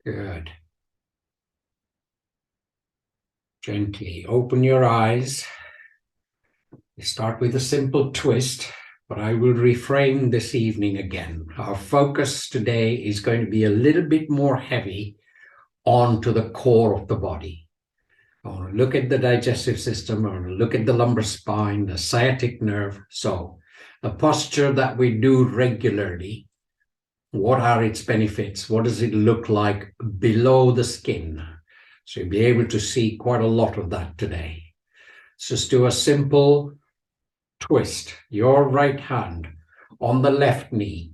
Good. Gently open your eyes. You start with a simple twist, but I will reframe this evening again. Our focus today is going to be a little bit more heavy onto the core of the body. I want to look at the digestive system. I want to look at the lumbar spine, the sciatic nerve. So the posture that we do regularly, what are its benefits? What does it look like below the skin? So you'll be able to see quite a lot of that today. So just do a simple twist. Your right hand on the left knee.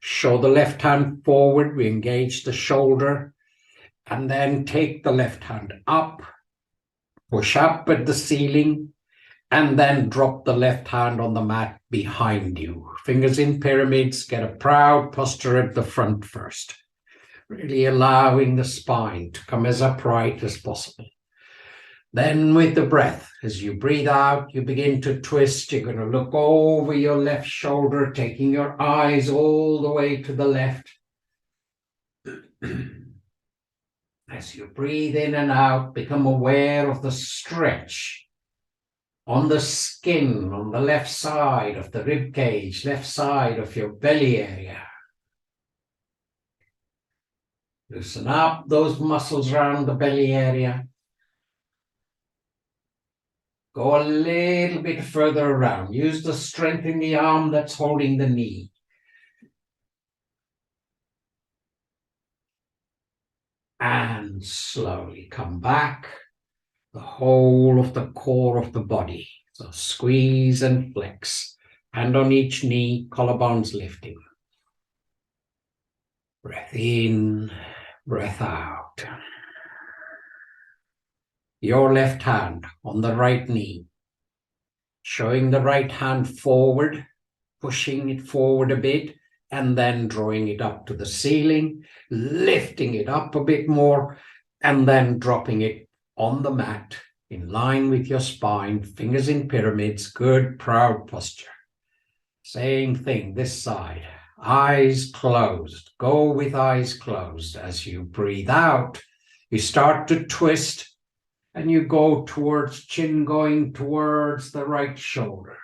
Show the left hand forward. We engage the shoulder. And then take the left hand up. Push up at the ceiling. And then drop the left hand on the mat behind you. Fingers in pyramids. Get a proud posture at the front first. Really allowing the spine to come as upright as possible. Then with the breath, as you breathe out, you begin to twist. You're going to look over your left shoulder, taking your eyes all the way to the left. As you breathe in and out, become aware of the stretch on the skin, on the left side of the rib cage, left side of your belly area. Loosen up those muscles around the belly area. Go a little bit further around. Use the strength in the arm that's holding the knee. And slowly come back. The whole of the core of the body. So squeeze and flex. Hand on each knee, collarbones lifting. Breath in, breath out. Your left hand on the right knee. Showing the right hand forward, pushing it forward a bit, and then drawing it up to the ceiling, lifting it up a bit more, and then dropping it on the mat in line with your spine, fingers in pyramids, good, proud posture. Same thing this side, eyes closed. Go with eyes closed. As you breathe out, you start to twist. And you go towards chin going towards the right shoulder.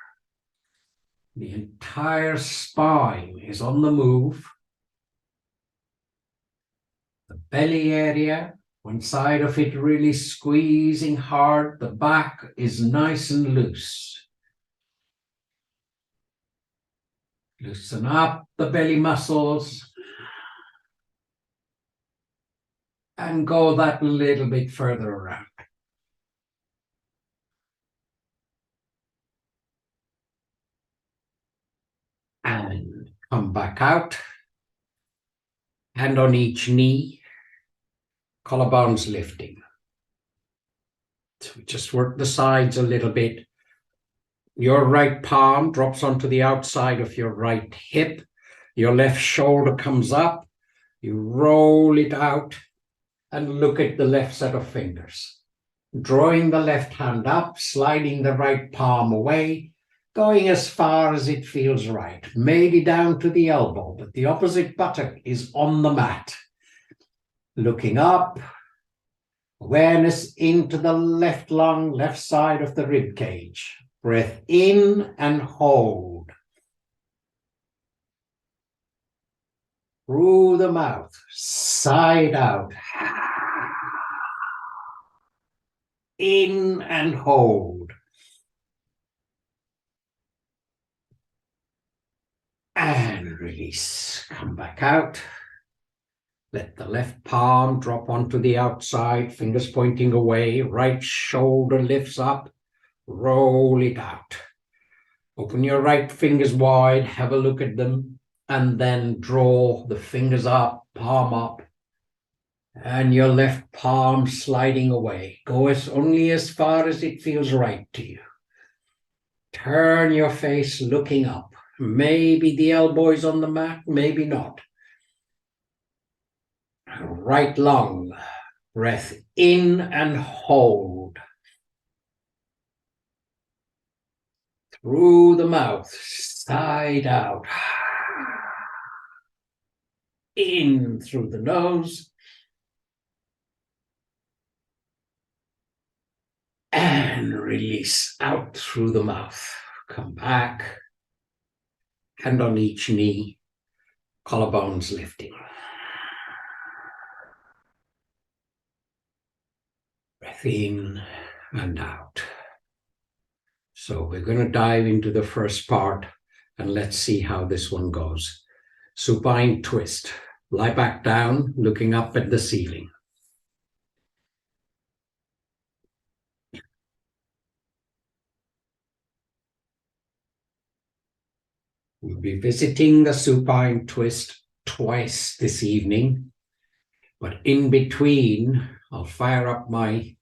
The entire spine is on the move. The belly area, one side of it really squeezing hard. The back is nice and loose. Loosen up the belly muscles. And go that little bit further around. And come back out. Hand on each knee. Collarbones lifting. So we just work the sides a little bit. Your right palm drops onto the outside of your right hip. Your left shoulder comes up. You roll it out and look at the left set of fingers. Drawing the left hand up, sliding the right palm away. Going as far as it feels right, maybe down to the elbow, but the opposite buttock is on the mat. Looking up, awareness into the left lung, left side of the rib cage. Breath in and hold. Through the mouth, side out. In and hold. And release. Come back out. Let the left palm drop onto the outside, fingers pointing away. Right shoulder lifts up. Roll it out. Open your right fingers wide. Have a look at them. And then draw the fingers up, palm up. And your left palm sliding away. Go only as far as it feels right to you. Turn your face looking up. Maybe the elbow is on the mat, maybe not. Right lung, breath in and hold. Through the mouth, side out. in through the nose. And release out through the mouth. Come back. Hand on each knee. Collarbones lifting. Breath in and out. So we're going to dive into the first part and let's see how this one goes. Supine twist. Lie back down, looking up at the ceiling. We'll be visiting the supine twist twice this evening, but in between, I'll fire up my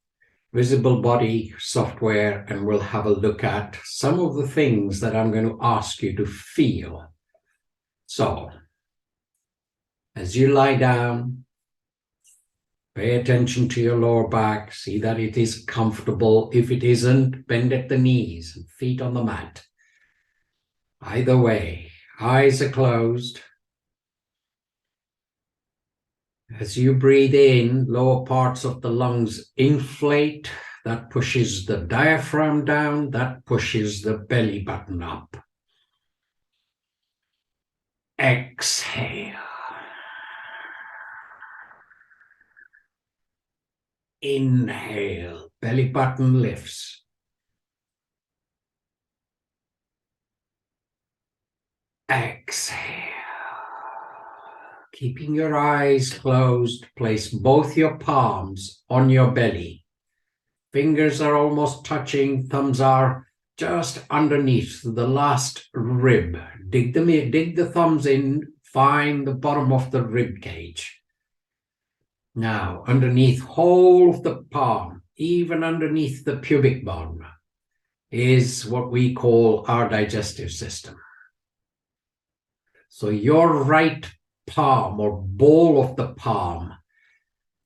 visible body software and we'll have a look at some of the things that I'm going to ask you to feel. So, as you lie down, pay attention to your lower back, see that it is comfortable. If it isn't, bend at the knees and feet on the mat. Either way, eyes are closed. As you breathe in, lower parts of the lungs inflate. That pushes the diaphragm down. That pushes the belly button up. Exhale. Inhale. Belly button lifts. Exhale. Keeping your eyes closed, place both your palms on your belly. Fingers are almost touching, thumbs are just underneath the last rib. Dig the thumbs in, find the bottom of the rib cage. Now, underneath whole of the palm, even underneath the pubic bone, is what we call our digestive system. So your right palm or ball of the palm,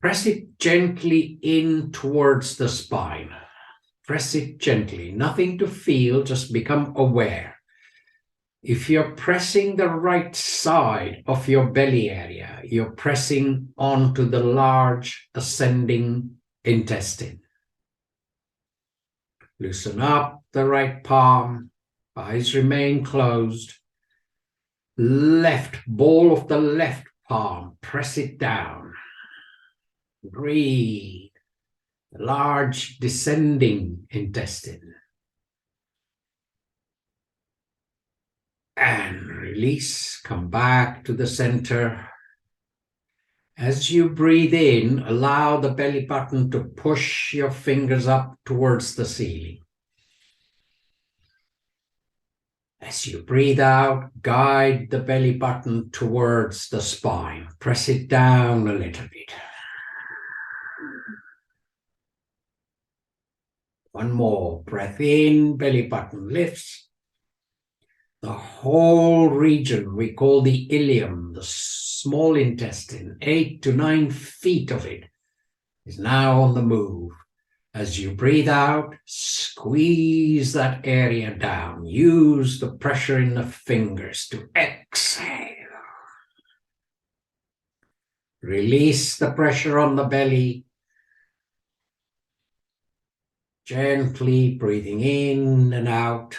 press it gently in towards the spine. Press it gently, nothing to feel, just become aware. If you're pressing the right side of your belly area, you're pressing onto the large ascending intestine. Loosen up the right palm, eyes remain closed. Left ball of the left palm, press it down. Breathe. Large descending intestine. And release, come back to the center. As you breathe in, allow the belly button to push your fingers up towards the ceiling. As you breathe out, guide the belly button towards the spine. Press it down a little bit. One more. Breath in, belly button lifts. The whole region we call the ileum, the small intestine, 8 to 9 feet of it, is now on the move. As you breathe out, squeeze that area down. Use the pressure in the fingers to exhale. Release the pressure on the belly. Gently breathing in and out.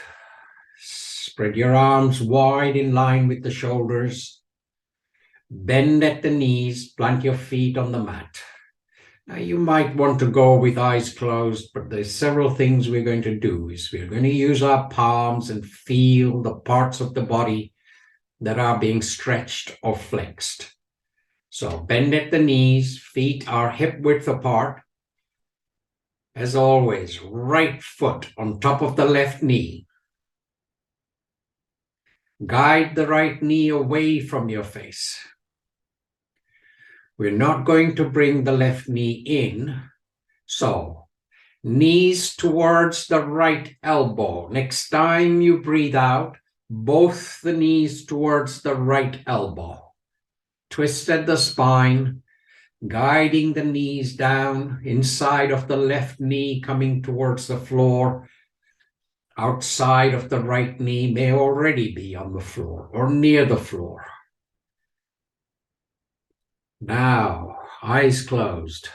Spread your arms wide in line with the shoulders. Bend at the knees, plant your feet on the mat. Now you might want to go with eyes closed, but there's several things we're going to do. We're going to use our palms and feel the parts of the body that are being stretched or flexed. So bend at the knees, feet are hip width apart. As always, right foot on top of the left knee. Guide the right knee away from your face. We're not going to bring the left knee in. So, knees towards the right elbow. Next time you breathe out, both the knees towards the right elbow. Twist at the spine, guiding the knees down inside of the left knee, coming towards the floor. Outside of the right knee may already be on the floor or near the floor. Now, eyes closed.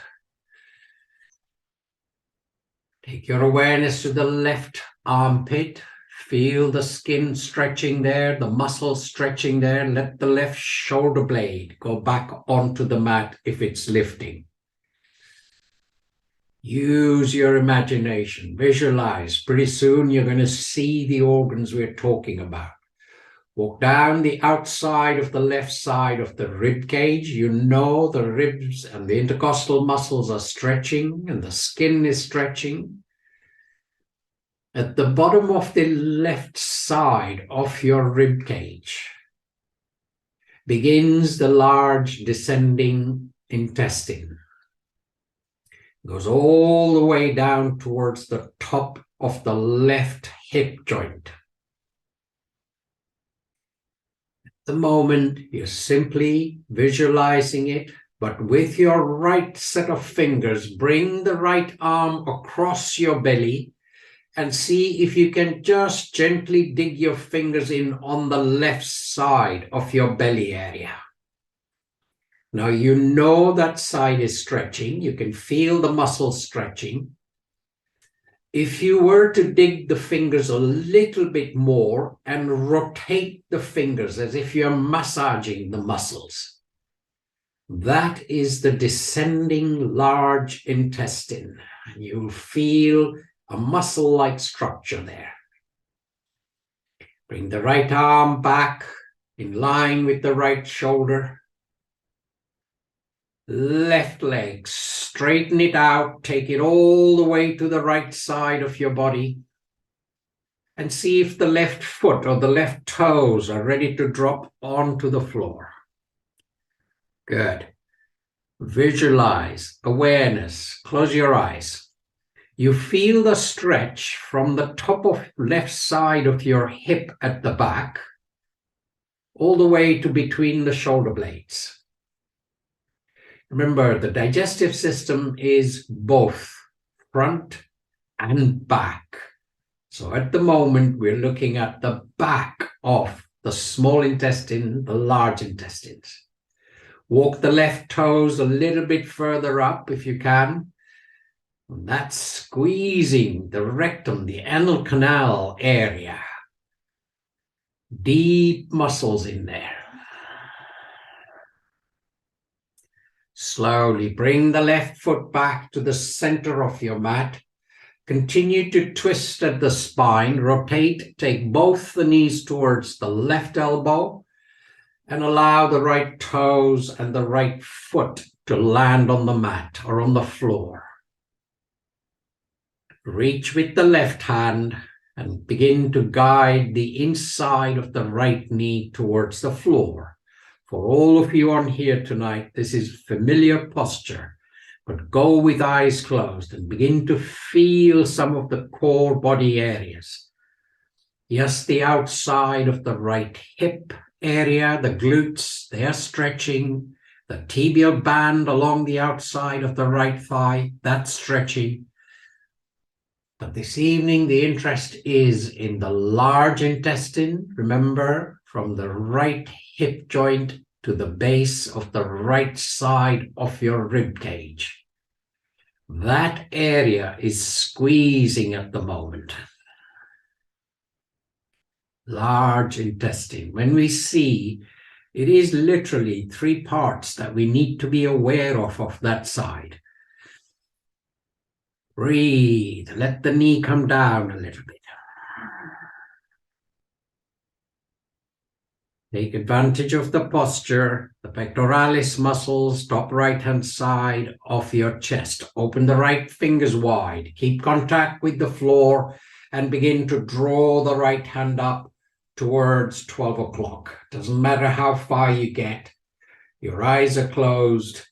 Take your awareness to the left armpit. Feel the skin stretching there, the muscles stretching there. Let the left shoulder blade go back onto the mat if it's lifting. Use your imagination. Visualize. Pretty soon you're going to see the organs we're talking about. Walk down the outside of the left side of the rib cage. You know the ribs and the intercostal muscles are stretching and the skin is stretching. At the bottom of the left side of your rib cage begins the large descending intestine. Goes all the way down towards the top of the left hip joint. At the moment, you're simply visualizing it, but with your right set of fingers, bring the right arm across your belly and see if you can just gently dig your fingers in on the left side of your belly area. Now you know that side is stretching. You can feel the muscles stretching. If you were to dig the fingers a little bit more and rotate the fingers as if you're massaging the muscles, that is the descending large intestine. And you'll feel a muscle-like structure there. Bring the right arm back in line with the right shoulder. Left leg, straighten it out, take it all the way to the right side of your body. And see if the left foot or the left toes are ready to drop onto the floor. Good. Visualize, awareness, close your eyes. You feel the stretch from the top of left side of your hip at the back, all the way to between the shoulder blades. Remember, the digestive system is both front and back. So at the moment, we're looking at the back of the small intestine, the large intestines. Walk the left toes a little bit further up if you can. And that's squeezing the rectum, the anal canal area. Deep muscles in there. Slowly bring the left foot back to the center of your mat. Continue to twist at the spine. Rotate, take both the knees towards the left elbow and allow the right toes and the right foot to land on the mat or on the floor. Reach with the left hand and begin to guide the inside of the right knee towards the floor. For all of you on here tonight, this is familiar posture, but go with eyes closed and begin to feel some of the core body areas. Yes, the outside of the right hip area, the glutes, they are stretching. The tibial band along the outside of the right thigh, that's stretching. But this evening, the interest is in the large intestine. Remember, from the right hip joint to the base of the right side of your rib cage. That area is squeezing at the moment. Large intestine. When we see, it is literally 3 parts that we need to be aware of that side. Breathe. Let the knee come down a little bit. Take advantage of the posture, the pectoralis muscles, top right-hand side of your chest. Open the right fingers wide. Keep contact with the floor and begin to draw the right hand up towards 12 o'clock. Doesn't matter how far you get. Your eyes are closed.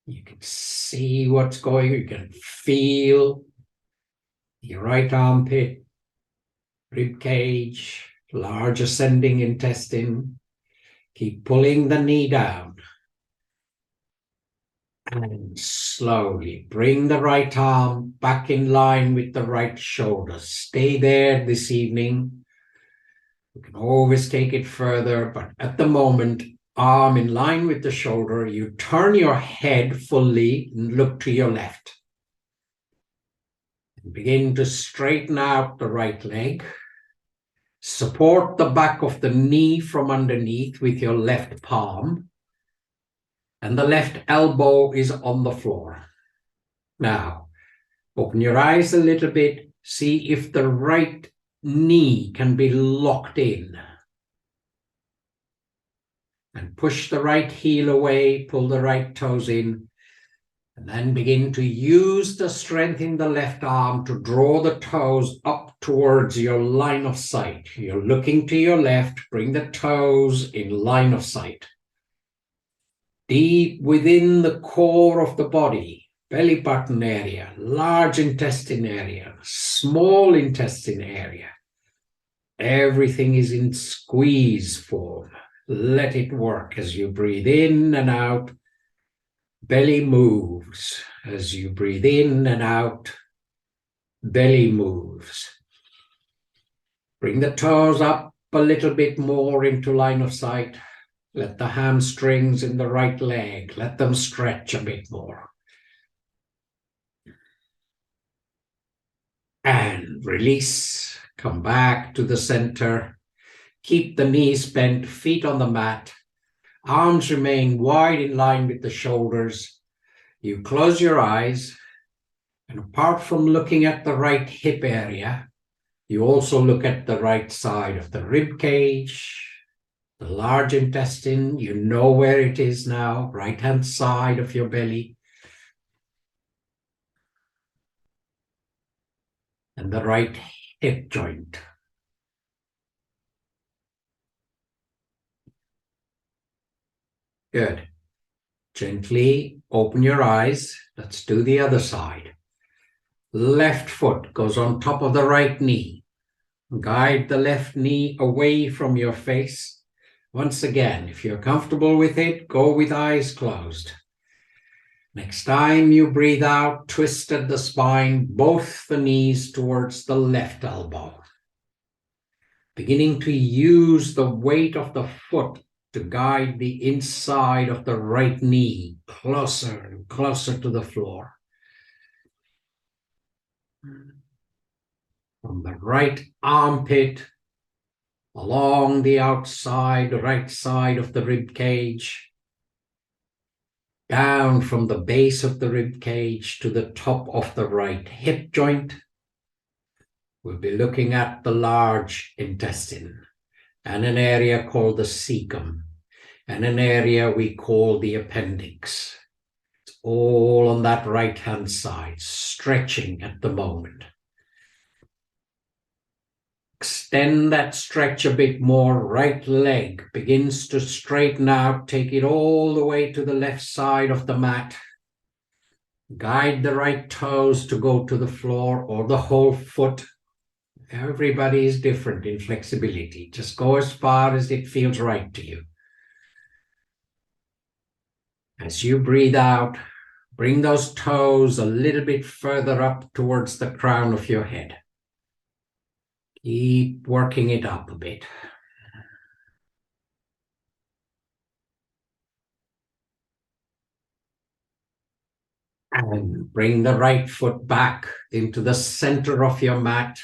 You can see what's going on. You can feel your right armpit, rib cage, large ascending intestine. Keep pulling the knee down. And slowly bring the right arm back in line with the right shoulder. Stay there this evening. You can always take it further, but at the moment, arm in line with the shoulder, you turn your head fully and look to your left. Begin to straighten out the right leg. Support the back of the knee from underneath with your left palm. And the left elbow is on the floor. Now, open your eyes a little bit. See if the right knee can be locked in. And push the right heel away, pull the right toes in. And then begin to use the strength in the left arm to draw the toes up towards your line of sight. You're looking to your left, bring the toes in line of sight. Deep within the core of the body, belly button area, large intestine area, small intestine area. Everything is in squeeze form. Let it work as you breathe in and out. Belly moves. As you breathe in and out, belly moves. Bring the toes up a little bit more into line of sight. Let the hamstrings in the right leg, let them stretch a bit more. And release. Come back to the center. Keep the knees bent, feet on the mat. Arms remain wide in line with the shoulders. You close your eyes, and apart from looking at the right hip area, you also look at the right side of the rib cage, the large intestine. You know where it is now, right-hand side of your belly. And the right hip joint. Good. Gently open your eyes. Let's do the other side. Left foot goes on top of the right knee. Guide the left knee away from your face. Once again, if you're comfortable with it, go with eyes closed. Next time you breathe out, twist at the spine, both the knees towards the left elbow. Beginning to use the weight of the foot to guide the inside of the right knee closer and closer to the floor. From the right armpit, along the outside, right side of the rib cage, down from the base of the rib cage to the top of the right hip joint. We'll be looking at the large intestine and an area called the cecum and an area we call the appendix. It's all on that right-hand side, stretching at the moment. Extend that stretch a bit more. Right leg begins to straighten out. Take it all the way to the left side of the mat. Guide the right toes to go to the floor or the whole foot. Everybody is different in flexibility. Just go as far as it feels right to you. As you breathe out, bring those toes a little bit further up towards the crown of your head. Keep working it up a bit. And bring the right foot back into the center of your mat.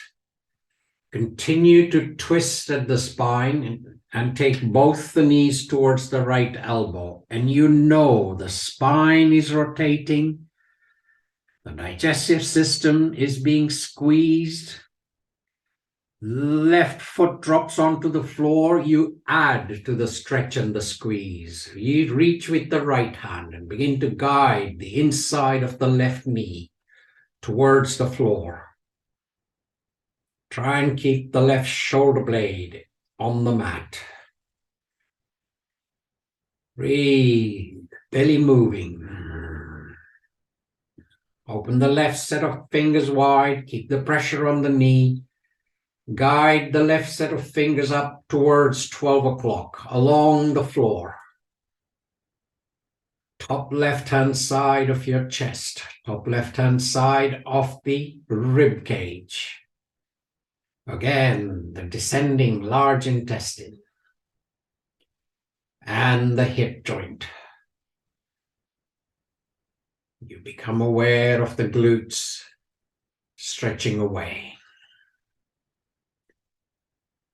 Continue to twist at the spine and take both the knees towards the right elbow. And you know the spine is rotating. The digestive system is being squeezed. Left foot drops onto the floor. You add to the stretch and the squeeze. You reach with the right hand and begin to guide the inside of the left knee towards the floor. Try and keep the left shoulder blade on the mat. Breathe, belly moving. Open the left set of fingers wide. Keep the pressure on the knee. Guide the left set of fingers up towards 12 o'clock along the floor. Top left-hand side of your chest. Top left-hand side of the rib cage. Again, the descending large intestine. and the hip joint. You become aware of the glutes stretching away.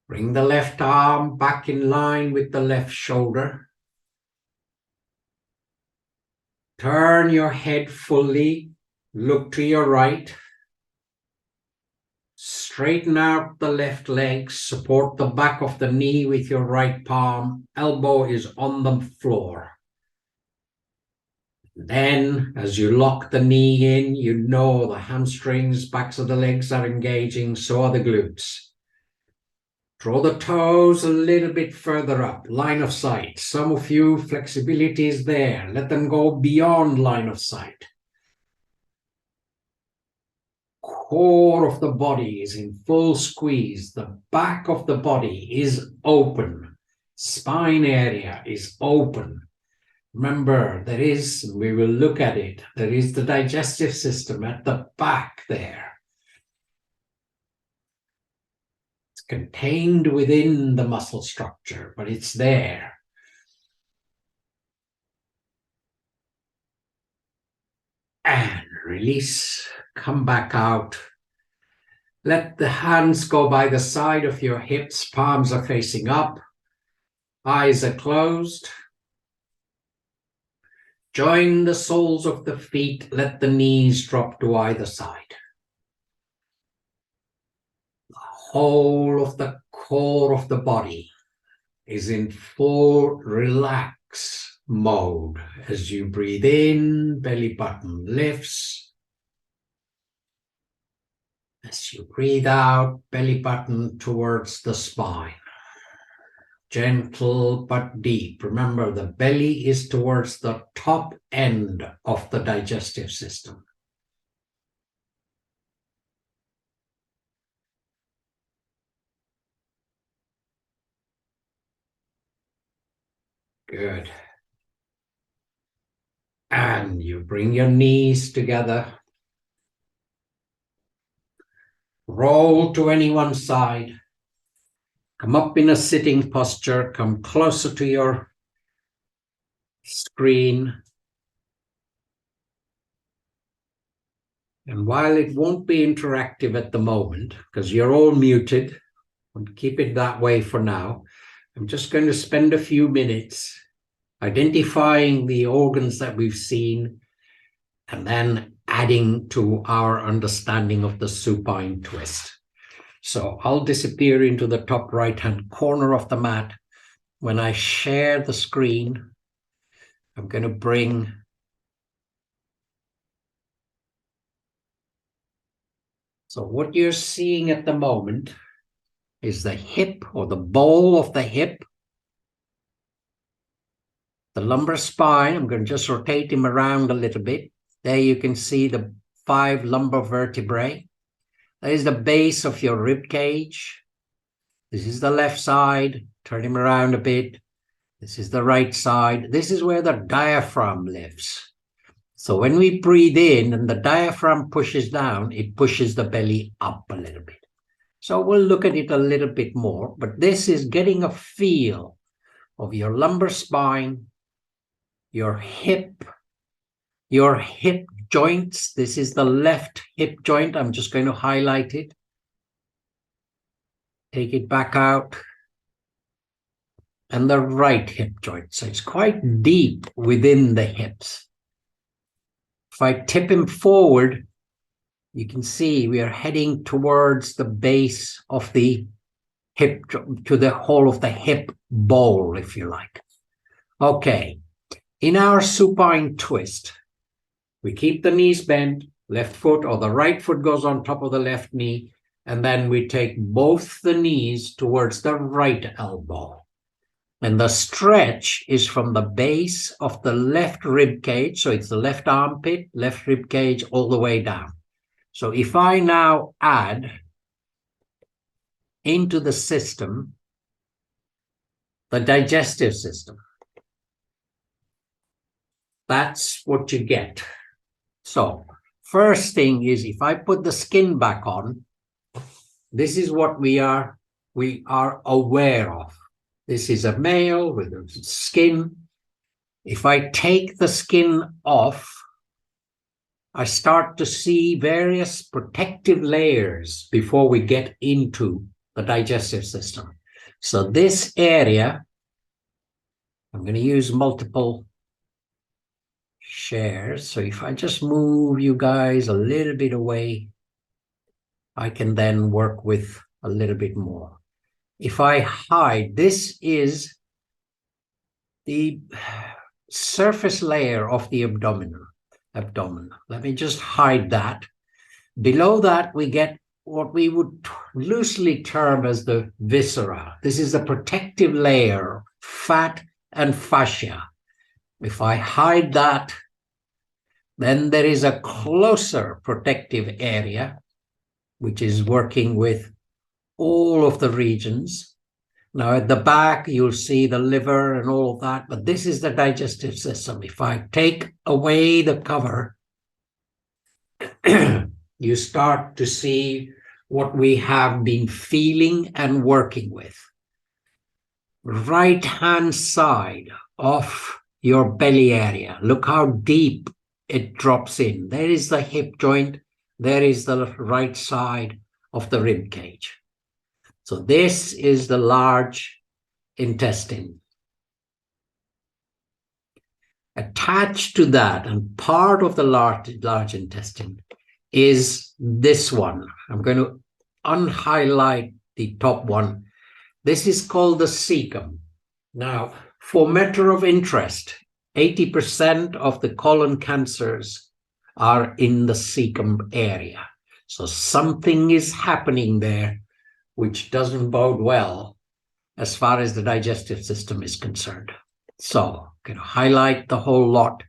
Bring the left arm back in line with the left shoulder. Turn your head fully. Look to your right. Straighten out the left leg. Support the back of the knee with your right palm. Elbow is on the floor. Then, as you lock the knee in, you know the hamstrings, backs of the legs are engaging, so are the glutes. Draw the toes a little bit further up, line of sight. Some of you, flexibility is there. Let them go beyond line of sight. Core of the body is in full squeeze. The back of the body is open. Spine area is open. Remember, we will look at it, there is the digestive system at the back there. It's contained within the muscle structure, but it's there. And release, come back out. Let the hands go by the side of your hips, palms are facing up, eyes are closed. Join the soles of the feet, let the knees drop to either side. The whole of the core of the body is in full relax mode. As you breathe in, belly button lifts. As you breathe out, belly button towards the spine. Gentle but deep. Remember, the belly is towards the top end of the digestive system. Good. And you bring your knees together. Roll to any one side. Come up in a sitting posture, come closer to your screen. And while it won't be interactive at the moment, because you're all muted, and keep it that way for now, I'm just going to spend a few minutes identifying the organs that we've seen and then adding to our understanding of the supine twist. So I'll disappear into the top right-hand corner of the mat. When I share the screen, I'm going to bring so what you're seeing at the moment is the hip or the bowl of the hip, the lumbar spine. I'm going to just rotate him around a little bit. There you can see the 5 lumbar vertebrae. That is the base of your rib cage. This is the left side. Turn him around a bit. This is the right side. This is where the diaphragm lives. So when we breathe in and the diaphragm pushes down, it pushes the belly up a little bit. So we'll look at it a little bit more, but this is getting a feel of your lumbar spine, your hip joints. This is the left hip joint. I'm just going to highlight it. Take it back out. And the right hip joint. So it's quite deep within the hips. If I tip him forward, you can see we are heading towards the base of the hip, to the whole of the hip bowl, if you like. Okay. In our supine twist, we keep the knees bent, left foot or the right foot goes on top of the left knee, and then we take both the knees towards the right elbow. And the stretch is from the base of the left rib cage, so it's the left armpit, left rib cage, all the way down. So if I now add into the system, the digestive system, that's what you get. So first thing is, if I put the skin back on, this is what we are aware of. This is a male with a skin. If I take the skin off, I start to see various protective layers before we get into the digestive system. So this area, I'm going to use multiple shares. So if I just move you guys a little bit away, I can then work with a little bit more. If I hide, this is the surface layer of the abdomen. Let me just hide that. Below that, we get what we would loosely term as the viscera. This is the protective layer, fat and fascia. If I hide that, then there is a closer protective area, which is working with all of the regions. Now at the back, you'll see the liver and all of that, but this is the digestive system. If I take away the cover, you start to see what we have been feeling and working with. Right-hand side of your belly area. Look how deep it drops in. There is the hip joint. There is the right side of the rib cage. So this is the large intestine. Attached to that, and part of the large intestine, is this one. I'm going to unhighlight the top one. This is called the cecum. Now, for matter of interest, 80% of the colon cancers are in the cecum area. So something is happening there which doesn't bode well as far as the digestive system is concerned. So I'm going to highlight the whole lot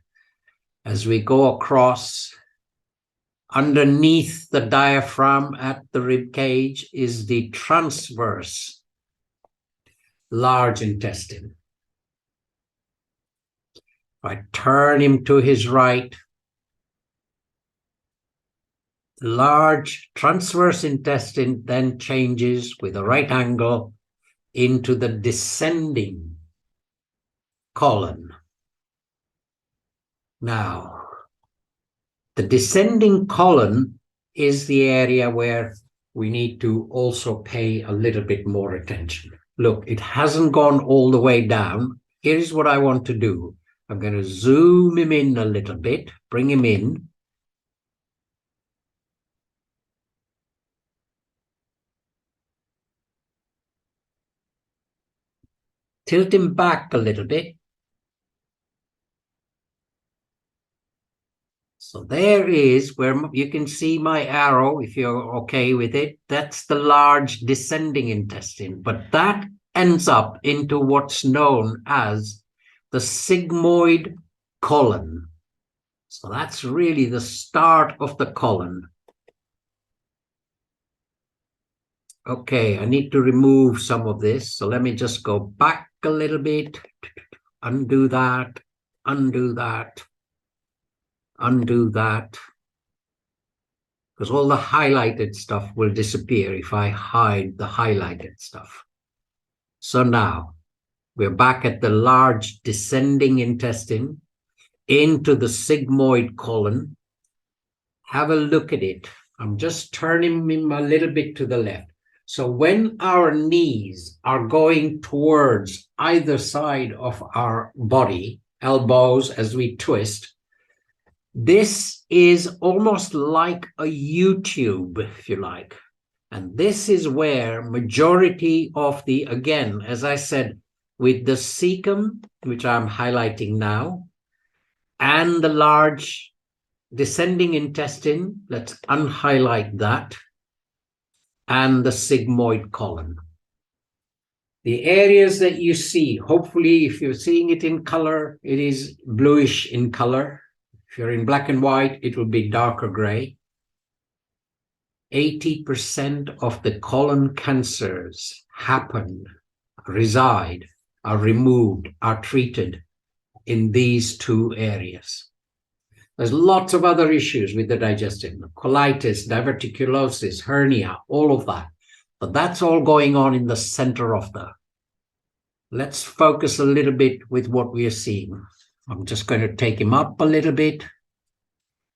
as we go across. Underneath the diaphragm at the rib cage is the transverse large intestine. If I turn him to his right, the large transverse intestine then changes with a right angle into the descending colon. Now, the descending colon is the area where we need to also pay a little bit more attention. Look, it hasn't gone all the way down. Here's what I want to do. I'm going to zoom him in a little bit, bring him in. Tilt him back a little bit. So there is where you can see my arrow, if you're okay with it. That's the large descending intestine, but that ends up into what's known as the sigmoid colon. So that's really the start of the colon. Okay, I need to remove some of this. So let me just go back a little bit, undo that, undo that. Undo that, because all the highlighted stuff will disappear if I hide the highlighted stuff. So now we're back at the large descending intestine into the sigmoid colon. Have a look at it. I'm just turning him a little bit to the left. So when our knees are going towards either side of our body, elbows as we twist, this is almost like a YouTube, if you like. And this is where majority of the, again, as I said, with the cecum, which I'm highlighting now, and the large descending intestine, let's unhighlight that, and the sigmoid colon. The areas that you see, hopefully if you're seeing it in color, it is bluish in color. If you're in black and white, it will be darker gray. 80% of the colon cancers reside, are removed, are treated in these two areas. There's lots of other issues with the digestive, colitis, diverticulosis, hernia, all of that. But that's all going on in the center of the let's focus a little bit with what we are seeing. I'm just going to take him up a little bit.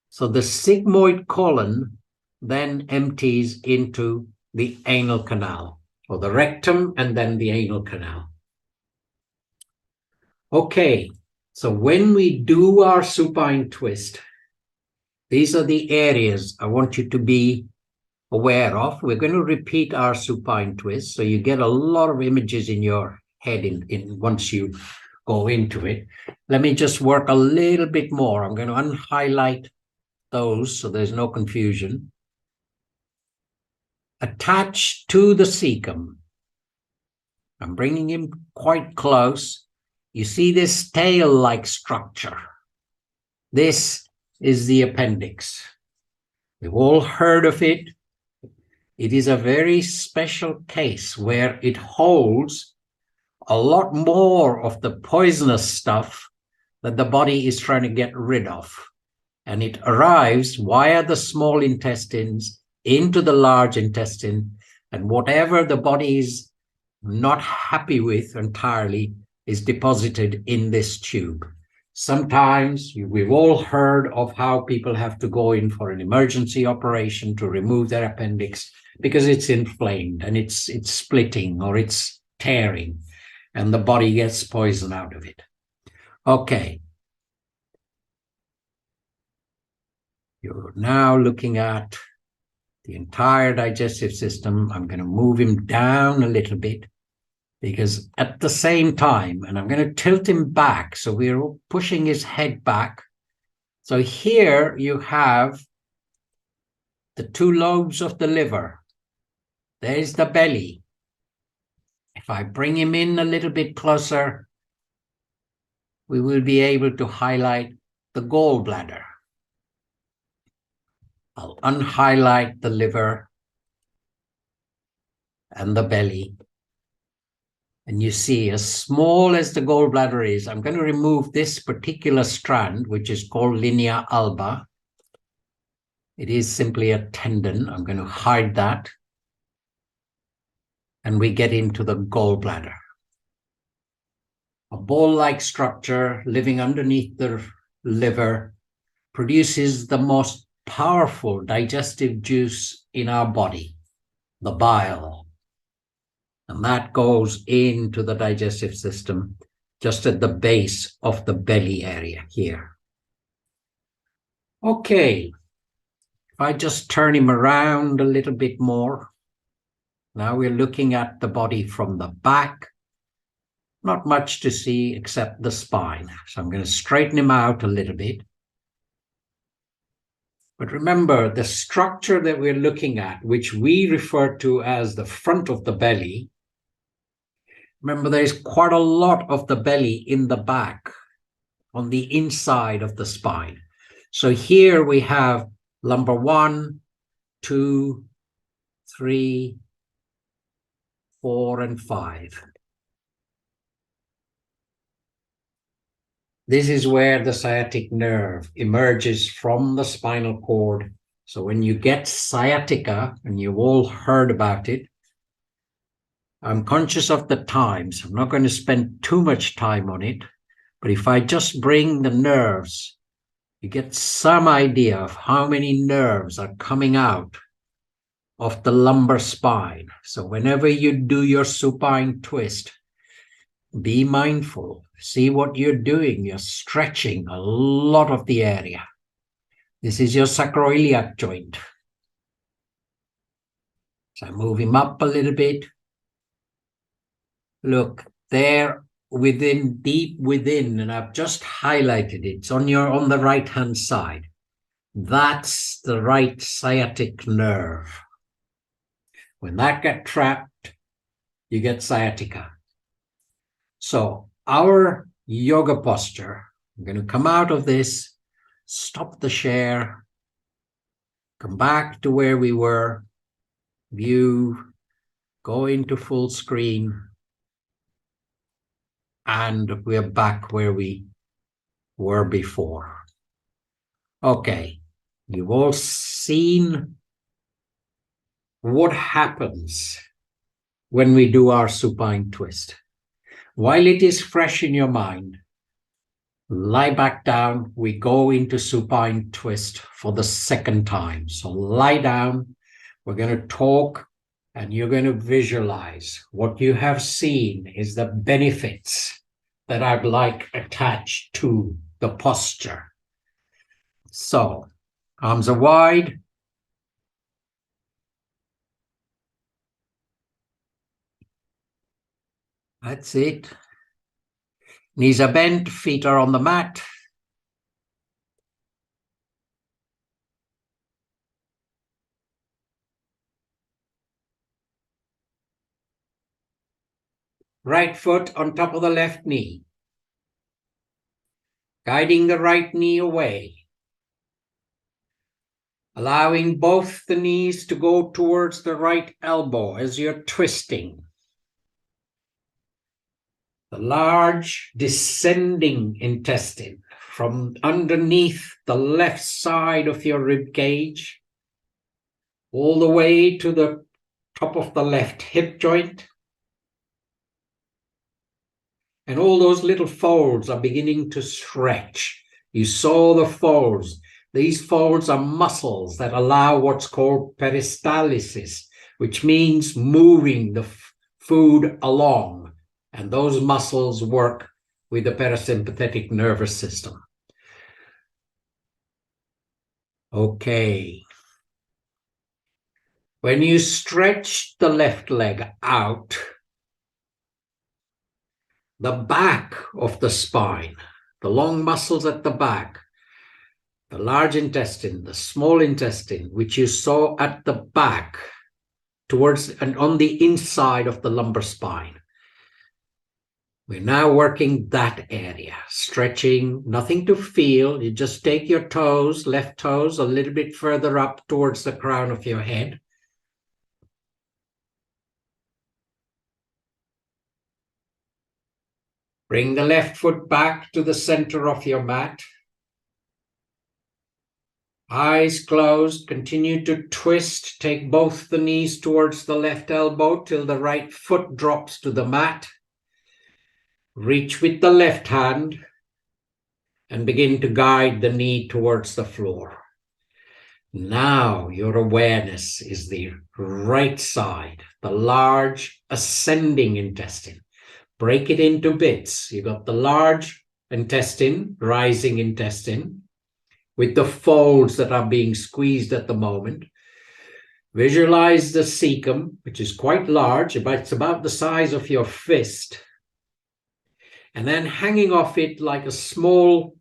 So the sigmoid colon then empties into the anal canal, or the rectum and then the anal canal. Okay, so when we do our supine twist, these are the areas I want you to be aware of. We're going to repeat our supine twist, so you get a lot of images in your head in once you go into it. Let me just work a little bit more. I'm going to unhighlight those so there's no confusion. Attached to the cecum, I'm bringing him quite close. You see this tail-like structure. This is the appendix. We've all heard of it. It is a very special case where it holds a lot more of the poisonous stuff that the body is trying to get rid of. And it arrives via the small intestines into the large intestine, and whatever the body is not happy with entirely is deposited in this tube. Sometimes we've all heard of how people have to go in for an emergency operation to remove their appendix because it's inflamed and it's splitting or it's tearing, and the body gets poison out of it. Okay. You're now looking at the entire digestive system. I'm going to move him down a little bit because at the same time, and I'm going to tilt him back, so we're pushing his head back. So here you have the two lobes of the liver. There's the belly. If I bring him in a little bit closer, we will be able to highlight the gallbladder. I'll unhighlight the liver and the belly. And you see, as small as the gallbladder is, I'm going to remove this particular strand, which is called linea alba. It is simply a tendon. I'm going to hide that. And we get into the gallbladder. A ball-like structure living underneath the liver produces the most powerful digestive juice in our body, the bile. And that goes into the digestive system just at the base of the belly area here. Okay, if I just turn him around a little bit more, now we're looking at the body from the back. Not much to see except the spine. So I'm going to straighten him out a little bit. But remember, the structure that we're looking at, which we refer to as the front of the belly, remember there's quite a lot of the belly in the back, on the inside of the spine. So here we have lumbar 1, 2, 3, 4, and 5. This is where the sciatic nerve emerges from the spinal cord. So when you get sciatica, and you've all heard about it, I'm conscious of the time, so I'm not going to spend too much time on it. But if I just bring the nerves, you get some idea of how many nerves are coming out of the lumbar spine. So whenever you do your supine twist, be mindful. See what you're doing. You're stretching a lot of the area. This is your sacroiliac joint. So I move him up a little bit. Look, there within, deep within, and I've just highlighted it. It's on the right-hand side. That's the right sciatic nerve. When that gets trapped, you get sciatica. So our yoga posture, I'm going to come out of this, stop the share, come back to where we were, view, go into full screen, and we're back where we were before. Okay, you've all seen what happens when we do our supine twist. While it is fresh in your mind, lie back down. We go into supine twist for the second time. So lie down. We're going to talk and you're going to visualize. What you have seen is the benefits that I'd like attached to the posture. So arms are wide. That's it. Knees are bent, feet are on the mat. Right foot on top of the left knee. Guiding the right knee away. Allowing both the knees to go towards the right elbow as you're twisting. The large descending intestine from underneath the left side of your rib cage, all the way to the top of the left hip joint. And all those little folds are beginning to stretch. You saw the folds. These folds are muscles that allow what's called peristalsis, which means moving the food along. And those muscles work with the parasympathetic nervous system. Okay. When you stretch the left leg out, the back of the spine, the long muscles at the back, the large intestine, the small intestine, which you saw at the back, towards and on the inside of the lumbar spine. We're now working that area, stretching, nothing to feel. You just take your toes, left toes, a little bit further up towards the crown of your head. Bring the left foot back to the center of your mat. Eyes closed, continue to twist. Take both the knees towards the left elbow till the right foot drops to the mat. Reach with the left hand and begin to guide the knee towards the floor. Now your awareness is the right side, the large ascending intestine. Break it into bits. You got the large intestine, rising intestine, with the folds that are being squeezed at the moment. Visualize the cecum, which is quite large, but it's about the size of your fist. And then hanging off it like a small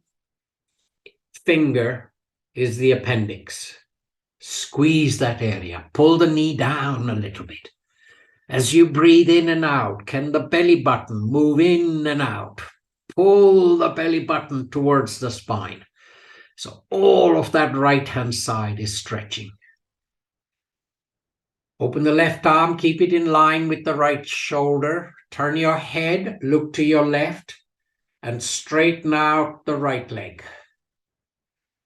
finger is the appendix. Squeeze that area. Pull the knee down a little bit. As you breathe in and out, can the belly button move in and out? Pull the belly button towards the spine. So all of that right-hand side is stretching. Open the left arm, keep it in line with the right shoulder. Turn your head, look to your left, and straighten out the right leg.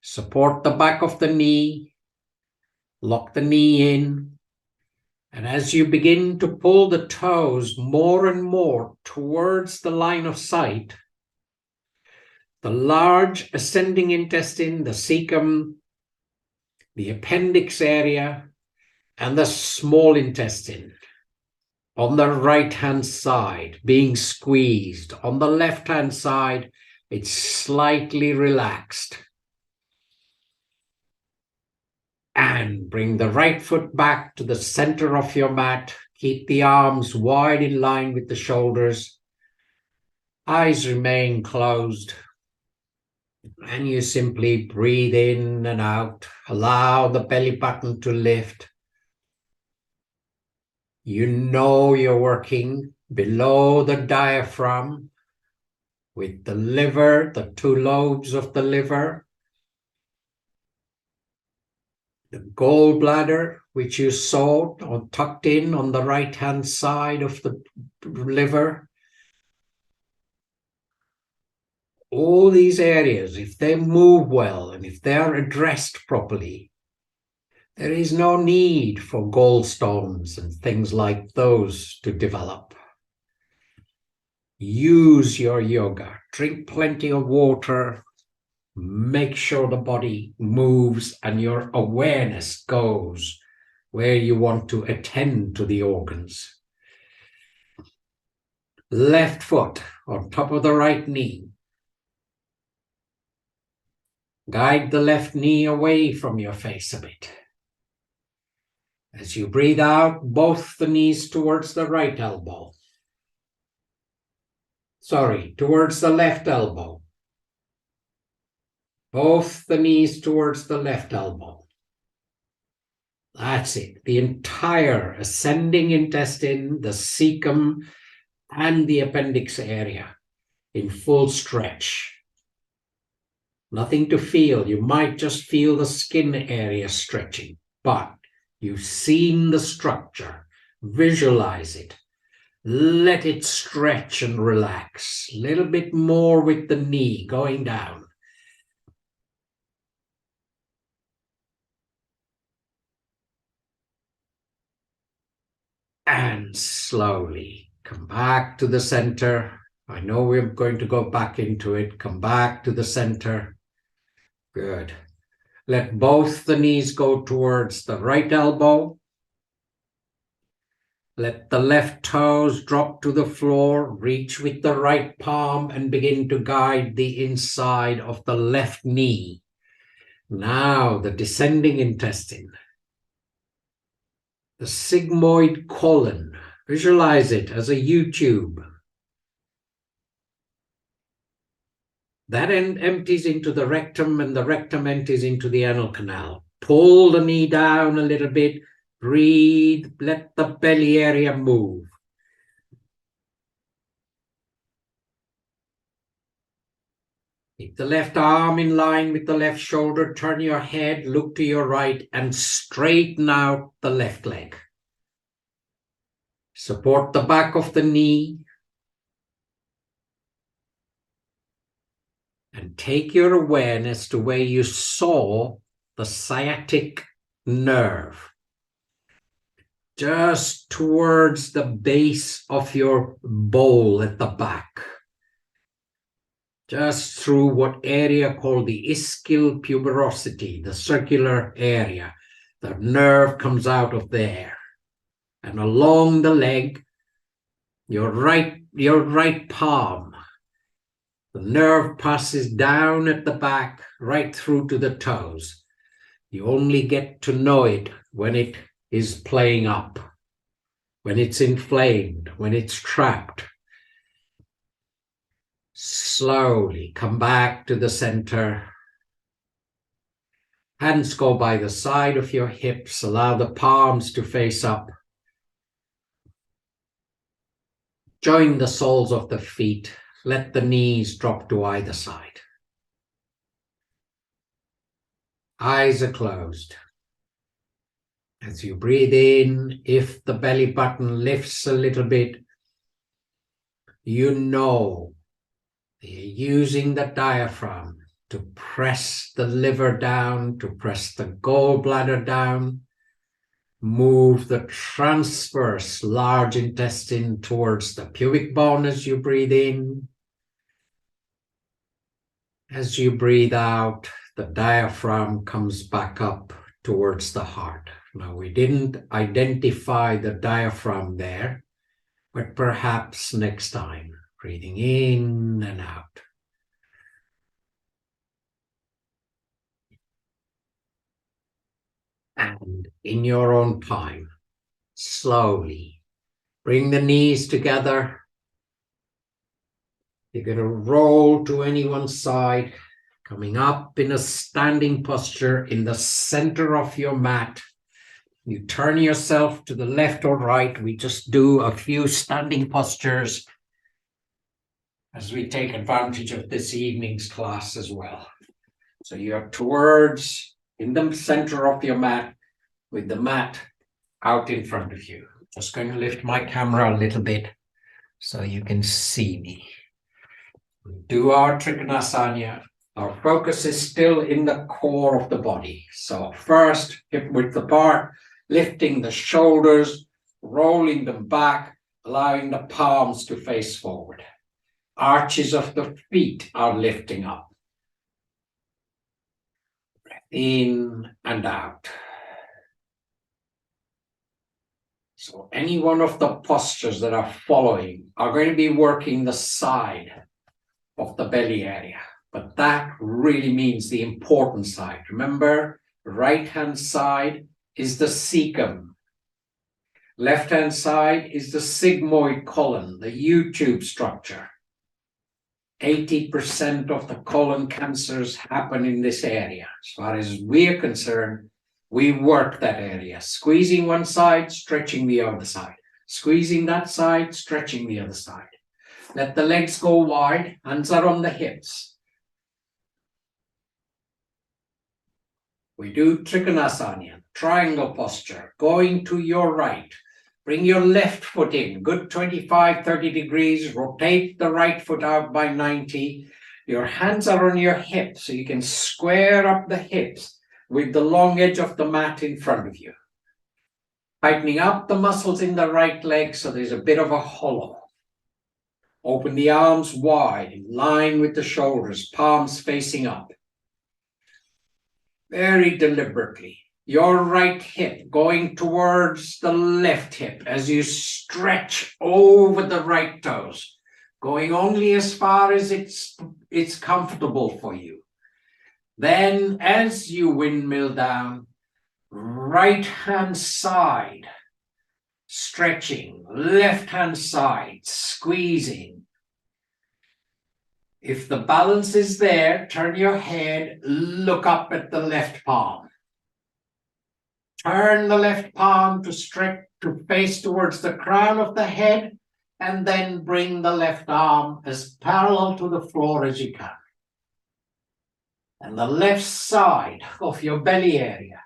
Support the back of the knee. Lock the knee in. And as you begin to pull the toes more and more towards the line of sight, the large ascending intestine, the cecum, the appendix area, and the small intestine on the right-hand side being squeezed. On the left-hand side, it's slightly relaxed. And bring the right foot back to the center of your mat. Keep the arms wide in line with the shoulders. Eyes remain closed. And you simply breathe in and out. Allow the belly button to lift. You know you're working below the diaphragm with the liver, the two lobes of the liver, the gallbladder, which you saw tucked in on the right-hand side of the liver. All these areas, if they move well and if they are addressed properly, there is no need for gallstones and things like those to develop. Use your yoga. Drink plenty of water. Make sure the body moves and your awareness goes where you want to attend to the organs. Left foot on top of the right knee. Guide the left knee away from your face a bit. As you breathe out, both the knees towards the right elbow. Towards the left elbow. Both the knees towards the left elbow. That's it. The entire ascending intestine, the cecum, and the appendix area in full stretch. Nothing to feel. You might just feel the skin area stretching, but you've seen the structure. Visualize it. Let it stretch and relax. A little bit more with the knee going down. And slowly come back to the center. I know we're going to go back into it. Come back to the center. Good. Let both the knees go towards the right elbow. Let the left toes drop to the floor. Reach with the right palm and begin to guide the inside of the left knee. Now the descending intestine. The sigmoid colon. Visualize it as a U-tube. That end empties into the rectum and the rectum empties into the anal canal. Pull the knee down a little bit. Breathe. Let the belly area move. Keep the left arm in line with the left shoulder. Turn your head, look to your right, and straighten out the left leg. Support the back of the knee. And take your awareness to where you saw the sciatic nerve. Just towards the base of your bowl at the back. Just through what area called the ischial puberosity, the circular area. The nerve comes out of there. And along the leg, your right palm. The nerve passes down at the back, right through to the toes. You only get to know it when it is playing up, when it's inflamed, when it's trapped. Slowly come back to the center. Hands go by the side of your hips. Allow the palms to face up. Join the soles of the feet. Let the knees drop to either side. Eyes are closed. As you breathe in, if the belly button lifts a little bit, you know you're using the diaphragm to press the liver down, to press the gallbladder down. Move the transverse large intestine towards the pubic bone as you breathe in. As you breathe out, the diaphragm comes back up towards the heart. Now, we didn't identify the diaphragm there, but perhaps next time, breathing in and out. And in your own time, slowly bring the knees together. You're going to roll to any one side, coming up in a standing posture in the center of your mat. You turn yourself to the left or right. We just do a few standing postures as we take advantage of this evening's class as well. So you're towards in the center of your mat with the mat out in front of you. Just going to lift my camera a little bit so you can see me. We do our Trikonasana. Our focus is still in the core of the body. So first, hip width apart, lifting the shoulders, rolling them back, allowing the palms to face forward. Arches of the feet are lifting up. Breath in and out. So any one of the postures that are following are going to be working the side of the belly area, but that really means the important side. Remember, right-hand side is the cecum. Left-hand side is the sigmoid colon, the U-tube structure. 80% of the colon cancers happen in this area. As far as we're concerned, we work that area, squeezing one side, stretching the other side, squeezing that side, stretching the other side. Let the legs go wide, hands are on the hips. We do Trikonasana, triangle posture, going to your right. Bring your left foot in, good 25, 30 degrees. Rotate the right foot out by 90. Your hands are on your hips, so you can square up the hips with the long edge of the mat in front of you. Tightening up the muscles in the right leg, so there's a bit of a hollow. Open the arms wide, in line with the shoulders, palms facing up. Very deliberately. Your right hip going towards the left hip as you stretch over the right toes, going only as far as it's comfortable for you. Then as you windmill down, right hand side, stretching, left hand side, squeezing. If the balance is there, turn your head, look up at the left palm. Turn the left palm to stretch, to face towards the crown of the head, and then bring the left arm as parallel to the floor as you can. And the left side of your belly area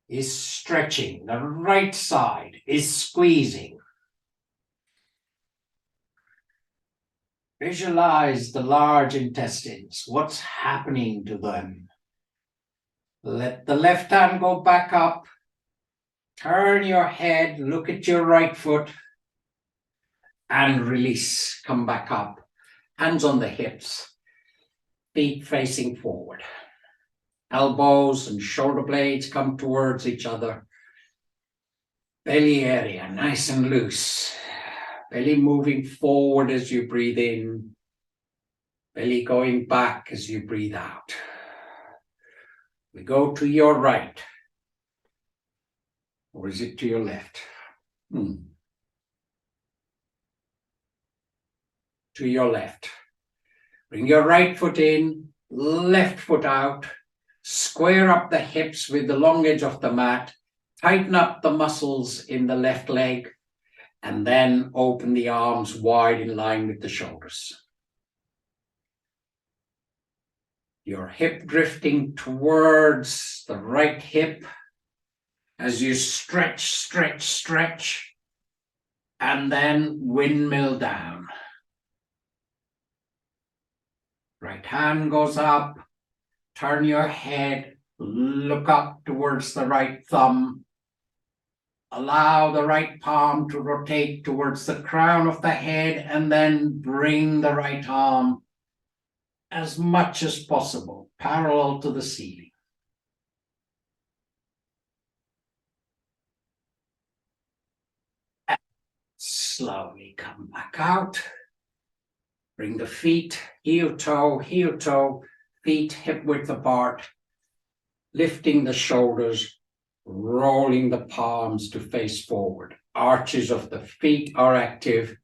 is stretching. The right side is squeezing. Visualize the large intestines, what's happening to them. Let the left hand go back up. Turn your head, look at your right foot, and release. Come back up. Hands on the hips, feet facing forward. Elbows and shoulder blades come towards each other. Belly area nice and loose. Belly moving forward as you breathe in. Belly going back as you breathe out. We go to your right. Or is it to your left? To your left. Bring your right foot in, left foot out. Square up the hips with the long edge of the mat. Tighten up the muscles in the left leg. And then open the arms wide in line with the shoulders. Your hip drifting towards the right hip as you stretch, stretch, stretch, and then windmill down. Right hand goes up, turn your head, look up towards the right thumb. Allow the right palm to rotate towards the crown of the head and then bring the right arm as much as possible, parallel to the ceiling. And slowly come back out. Bring the feet, heel toe, feet hip width apart, lifting the shoulders, rolling the palms to face forward. Arches of the feet are active,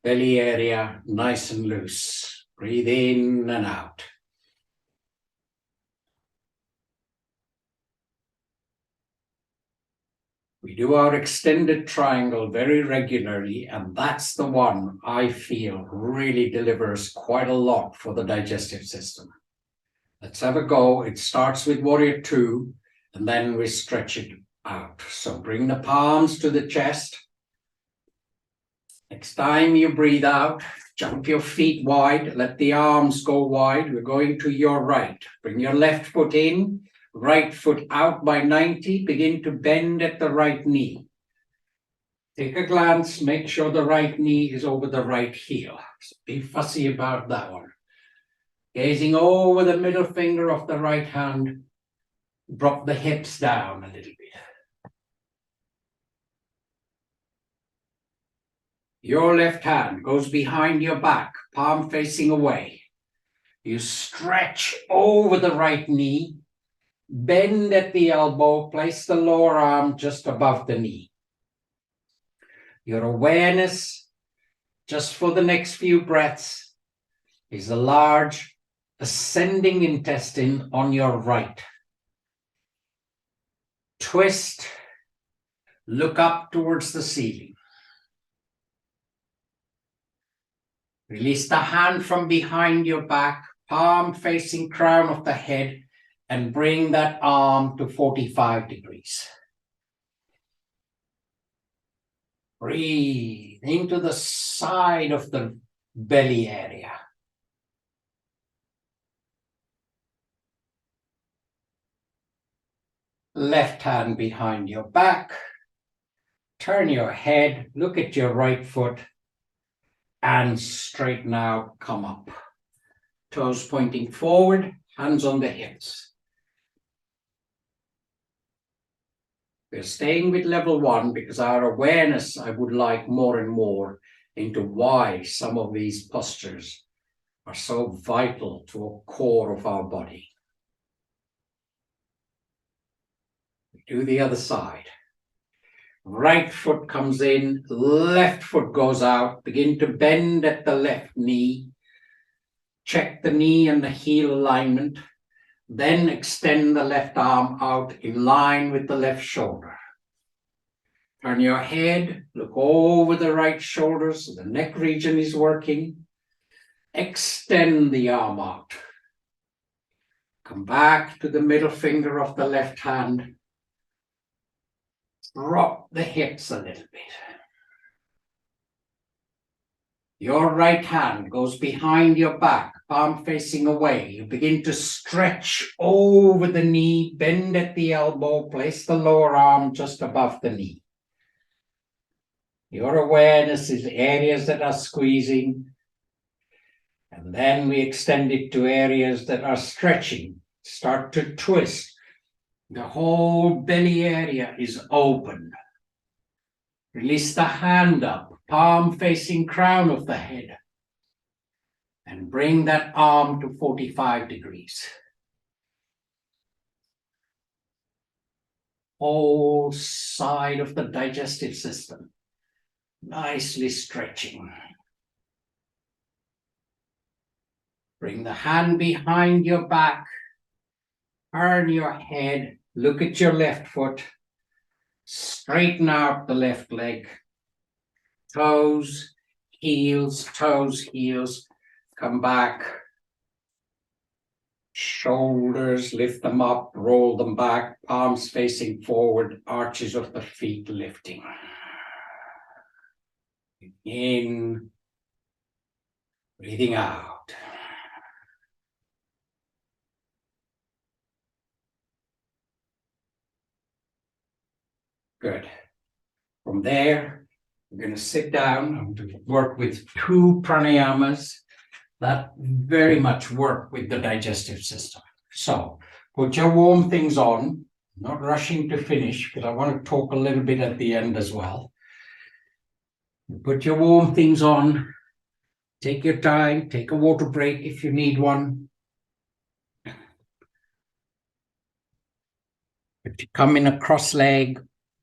belly area nice and loose. Breathe in and out. We do our extended triangle very regularly, and that's the one I feel really delivers quite a lot for the digestive system. Let's have a go. It starts with warrior two, and then we stretch it out. So bring the palms to the chest. Next time you breathe out, jump your feet wide, let the arms go wide. We're going to your right. Bring your left foot in, right foot out by 90. Begin to bend at the right knee. Take a glance, make sure the right knee is over the right heel. So be fussy about that one. Gazing over the middle finger of the right hand, drop the hips down a little bit. Your left hand goes behind your back, palm facing away. You stretch over the right knee, bend at the elbow, place the lower arm just above the knee. Your awareness, just for the next few breaths, is a large ascending intestine on your right. Twist, look up towards the ceiling. Release the hand from behind your back, palm facing crown of the head, and bring that arm to 45 degrees. Breathe into the side of the belly area. Left hand behind your back. Turn your head, look at your right foot, and straighten out, come up. Toes pointing forward, hands on the hips. We're staying with level 1 because our awareness, I would like more and more into why some of these postures are so vital to a core of our body. Do the other side. Right foot comes in, left foot goes out. Begin to bend at the left knee. Check the knee and the heel alignment. Then extend the left arm out in line with the left shoulder. Turn your head, look over the right shoulder so the neck region is working. Extend the arm out. Come back to the middle finger of the left hand. Drop the hips a little bit. Your right hand goes behind your back, palm facing away. You begin to stretch over the knee, bend at the elbow, place the lower arm just above the knee. Your awareness is areas that are squeezing, and then we extend it to areas that are stretching. Start to twist. The whole belly area is open. Release the hand up, palm facing crown of the head. And bring that arm to 45 degrees. Whole side of the digestive system. Nicely stretching. Bring the hand behind your back. Turn your head. Look at your left foot. Straighten out the left leg. Toes, heels, toes, heels. Come back. Shoulders, lift them up, roll them back. Palms facing forward, arches of the feet lifting. In, breathing out. Good. From there, we're going to sit down. I'm going to work with 2 pranayamas that very much work with the digestive system. So put your warm things on, not rushing to finish, because I want to talk a little bit at the end as well. Put your warm things on. Take your time. Take a water break if you need one. But you come in a cross leg,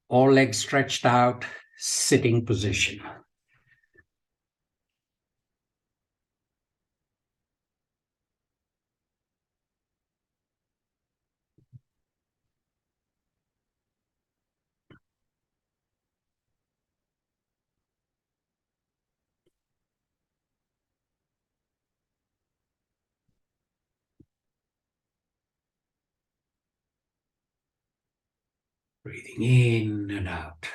all legs stretched out, sitting position. Breathing in and out.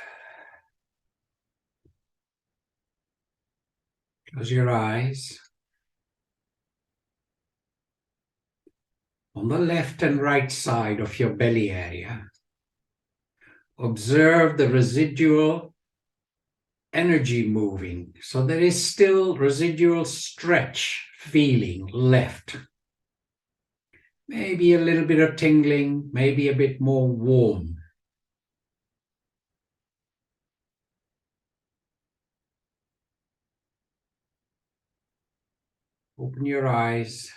Close your eyes. On the left and right side of your belly area, observe the residual energy moving. So there is still residual stretch feeling left. Maybe a little bit of tingling, maybe a bit more warm. Open your eyes.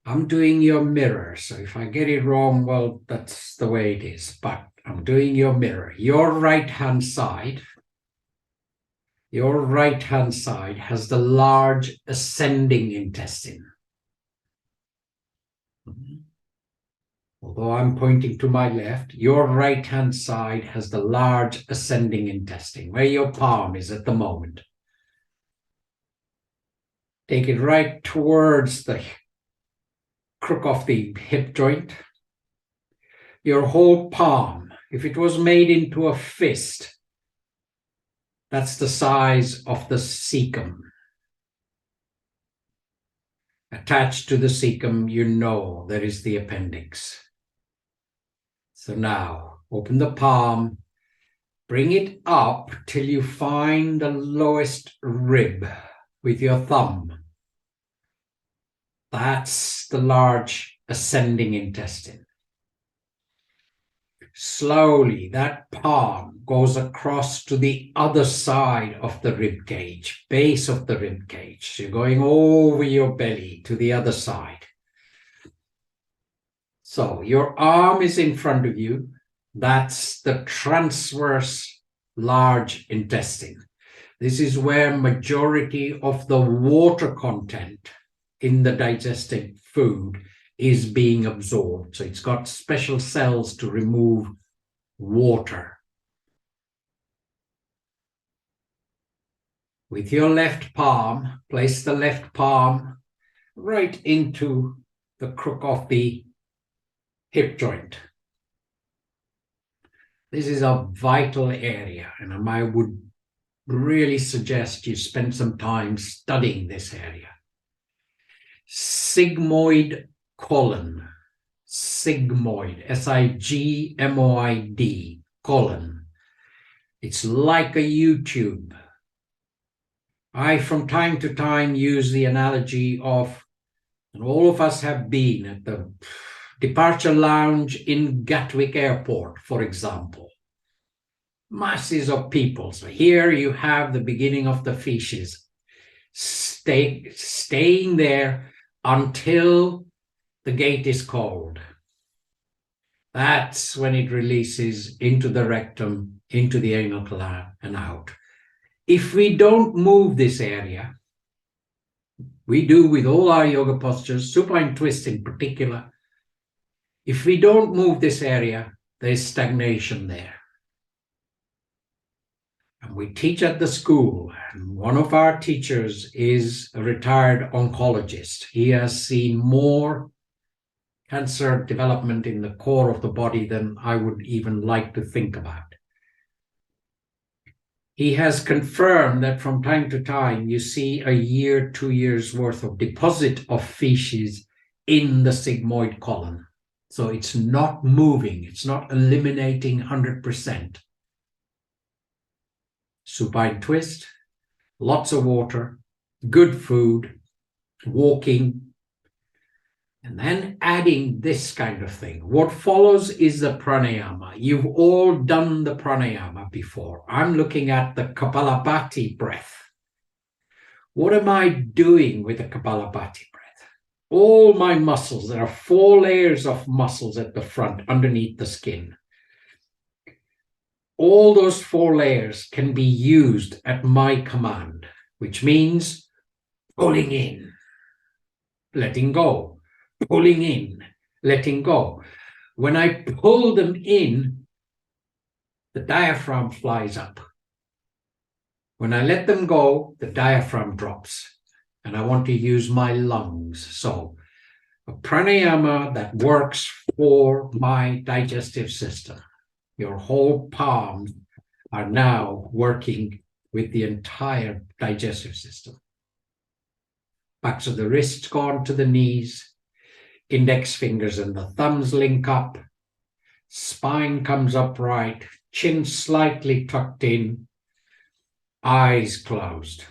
I'm doing your mirror, so if I get it wrong, well, that's the way it is. But I'm doing your mirror. Your right-hand side has the large ascending intestine. Although I'm pointing to my left, your right-hand side has the large ascending intestine, where your palm is at the moment. Take it right towards the crook of the hip joint. Your whole palm, if it was made into a fist, that's the size of the cecum. Attached to the cecum, you know there is the appendix. So now, open the palm, bring it up till you find the lowest rib with your thumb. That's the large ascending intestine. Slowly, that palm goes across to the other side of the rib cage, base of the rib cage. You're going over your belly to the other side. So your arm is in front of you. That's the transverse large intestine. This is where majority of the water content in the digested food is being absorbed. So it's got special cells to remove water. With your left palm, place the left palm right into the crook of the hip joint. This is a vital area, and I would really suggest you spend some time studying this area. Sigmoid colon, sigmoid, S-I-G-M-O-I-D, colon. It's like a YouTube. I, from time to time, use the analogy of, and all of us have been at the departure lounge in Gatwick Airport, for example. Masses of people. So here you have the beginning of the feces, staying there until the gate is called. That's when it releases into the rectum, into the anal canal, and out. If we don't move this area, we do with all our yoga postures, supine twist in particular. If we don't move this area, there's stagnation there. And we teach at the school, and one of our teachers is a retired oncologist. He has seen more cancer development in the core of the body than I would even like to think about. He has confirmed that from time to time, you see a year, 2 years worth of deposit of feces in the sigmoid colon. So it's not moving, it's not eliminating 100%. Supine twist, lots of water, good food, walking, and then adding this kind of thing. What follows is the pranayama. You've all done the pranayama before. I'm looking at the Kapalabhati breath. What am I doing with the Kapalabhati breath? All my muscles, there are 4 layers of muscles at the front underneath the skin. All those 4 layers can be used at my command, which means pulling in, letting go, pulling in, letting go. When I pull them in, the diaphragm flies up. When I let them go, the diaphragm drops, and I want to use my lungs. So a pranayama that works for my digestive system. Your whole palms are now working with the entire digestive system. Backs of the wrists go on to the knees, index fingers and the thumbs link up, spine comes upright, chin slightly tucked in, eyes closed.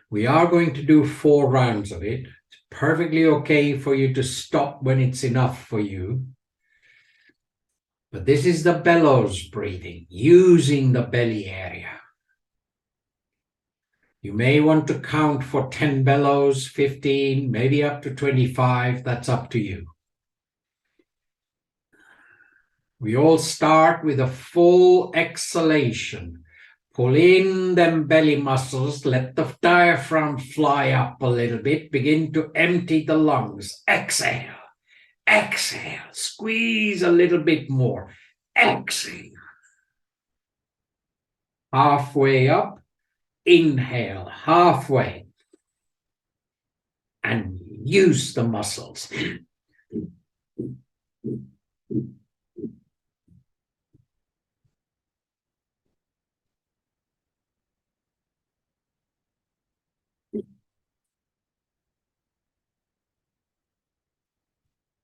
We are going to do 4 rounds of it. It's perfectly okay for you to stop when it's enough for you. But this is the bellows breathing, using the belly area. You may want to count for 10 bellows, 15, maybe up to 25. That's up to you. We all start with a full exhalation. Pull in them belly muscles. Let the diaphragm fly up a little bit. Begin to empty the lungs. Exhale. Exhale. Squeeze a little bit more. Exhale. Halfway up. Inhale. Halfway. And use the muscles.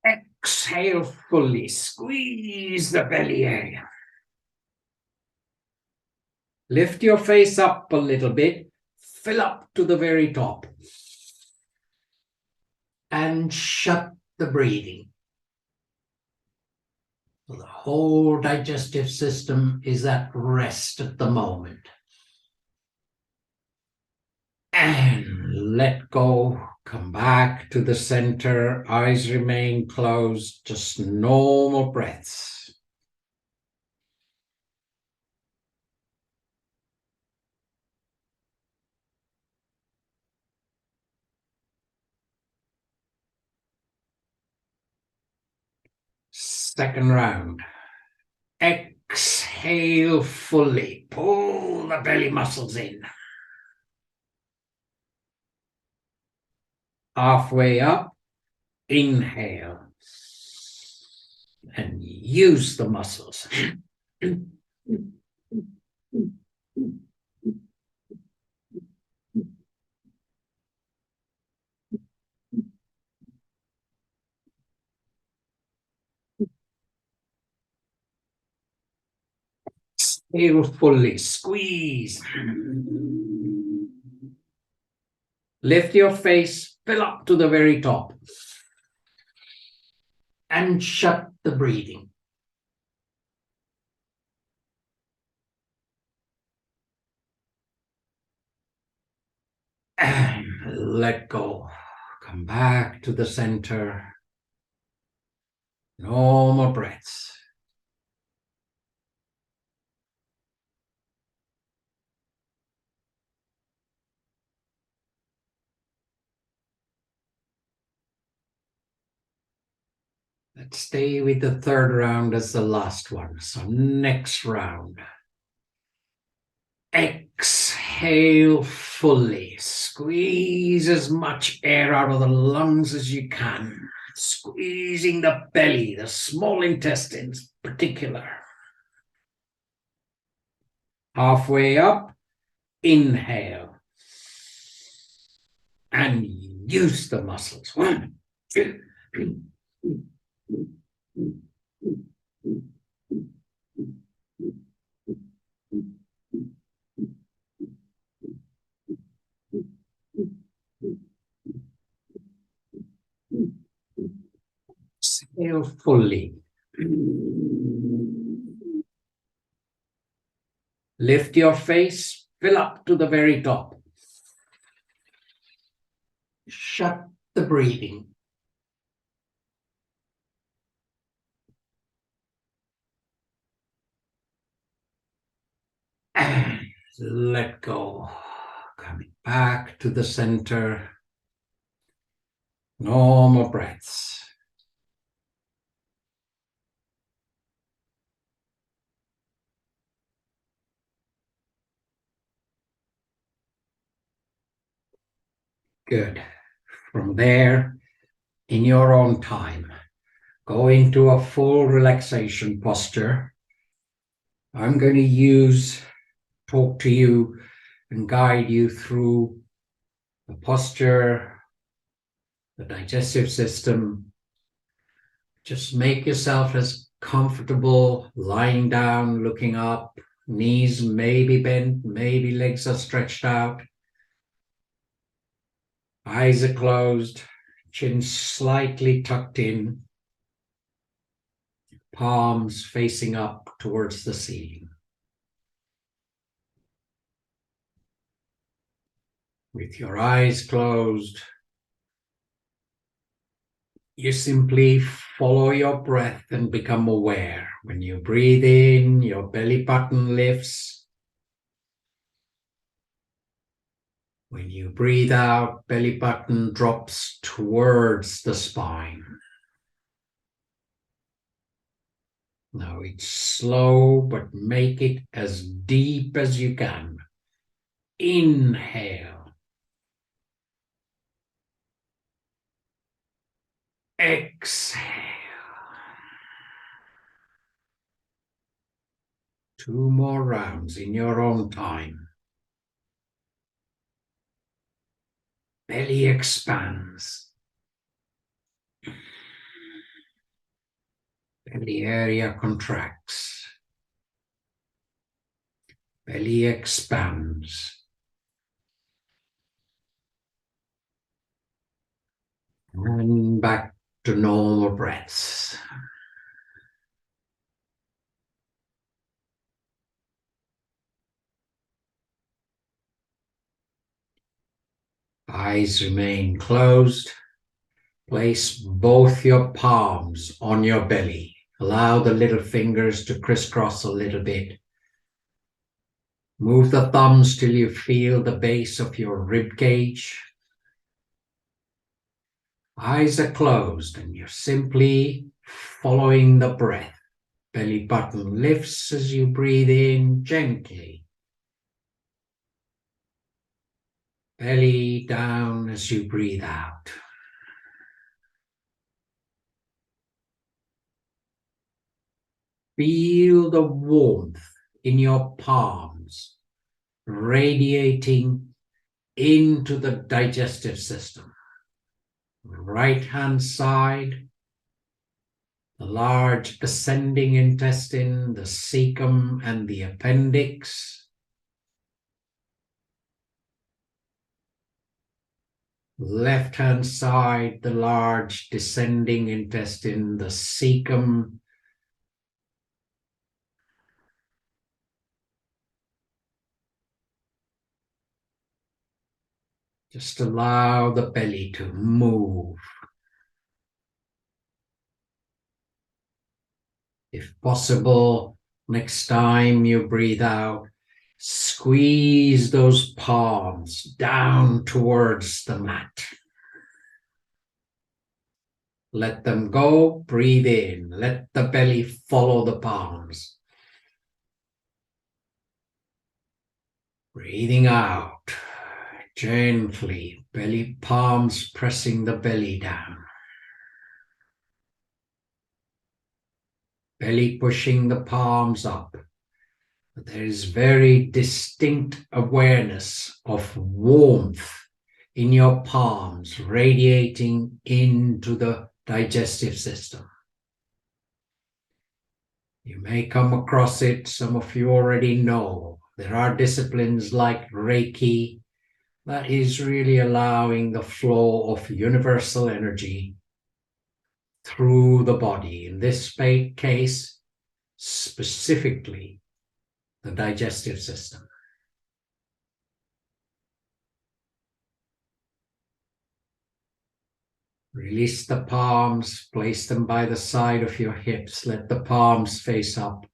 Exhale fully. Squeeze the belly area. Lift your face up a little bit. Fill up to the very top. And shut the breathing. So the whole digestive system is at rest at the moment. And let go. Come back to the center. Eyes remain closed. Just normal breaths. Second round. Exhale fully. Pull the belly muscles in. Halfway up. Inhale. And use the muscles. Exhale fully. Squeeze. Lift your face. Fill up to the very top. And shut the breathing. And let go. Come back to the center. No more breaths. Let's stay with the third round as the last one. So next round. Exhale fully. Squeeze as much air out of the lungs as you can. Squeezing the belly, the small intestines in particular. Halfway up, inhale. And use the muscles. 1, 2, 3. Exhale fully. Lift your face, fill up to the very top. Shut the breathing. And let go. Coming back to the center. No more breaths. Good. From there, in your own time, go into a full relaxation posture. I'm going to talk to you and guide you through the posture, the digestive system. Just make yourself as comfortable lying down, looking up, Knees may be bent, maybe legs are stretched out. Eyes are closed, chin slightly tucked in, palms facing up towards the ceiling. With your eyes closed, you simply follow your breath and become aware. When you breathe in, your belly button lifts. When you breathe out, belly button drops towards the spine. Now it's slow, but make it as deep as you can. Inhale. Exhale. 2 more rounds in your own time. Belly expands. Belly area contracts. Belly expands. And back to normal breaths. Eyes remain closed. Place both your palms on your belly. Allow the little fingers to crisscross a little bit. Move the thumbs till you feel the base of your rib cage. Eyes are closed and you're simply following the breath. Belly button lifts as you breathe in gently. Belly down as you breathe out. Feel the warmth in your palms radiating into the digestive system. Right hand side, the large ascending intestine, the cecum and the appendix. Left hand side, the large descending intestine, the cecum. Just allow the belly to move. If possible, next time you breathe out, squeeze those palms down towards the mat. Let them go, breathe in. Let the belly follow the palms. Breathing out, gently, belly palms pressing the belly down. Belly pushing the palms up. But there is very distinct awareness of warmth in your palms radiating into the digestive system. You may come across it, some of you already know. There are disciplines like Reiki that is really allowing the flow of universal energy through the body. In this case, specifically the digestive system. Release the palms, place them by the side of your hips. Let the palms face up.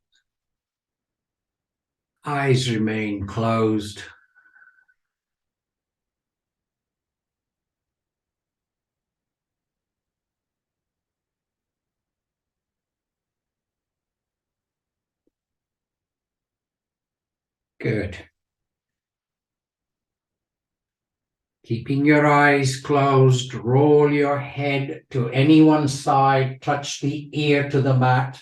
Eyes remain closed. Good. Keeping your eyes closed, roll your head to any one side, touch the ear to the mat.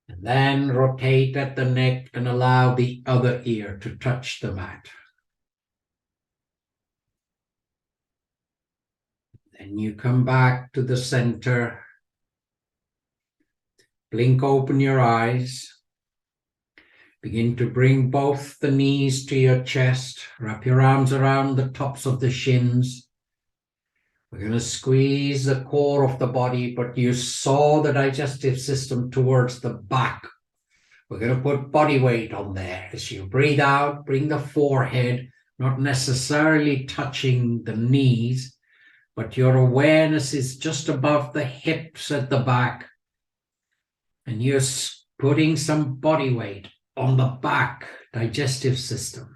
And then rotate at the neck and allow the other ear to touch the mat. Then you come back to the center. Blink open your eyes. Begin to bring both the knees to your chest. Wrap your arms around the tops of the shins. We're going to squeeze the core of the body, but you saw the digestive system towards the back. We're going to put body weight on there. As you breathe out, bring the forehead, not necessarily touching the knees, but your awareness is just above the hips at the back. And you're putting some body weight on the back digestive system.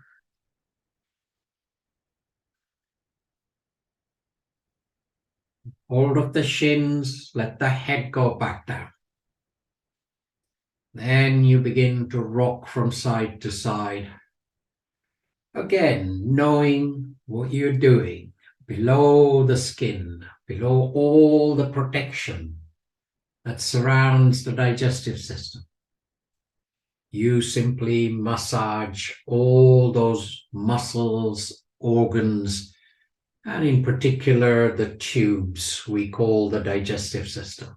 Hold of the shins, let the head go back down. Then you begin to rock from side to side. Again, knowing what you're doing below the skin, below all the protection that surrounds the digestive system. You simply massage all those muscles, organs, and in particular the tubes we call the digestive system.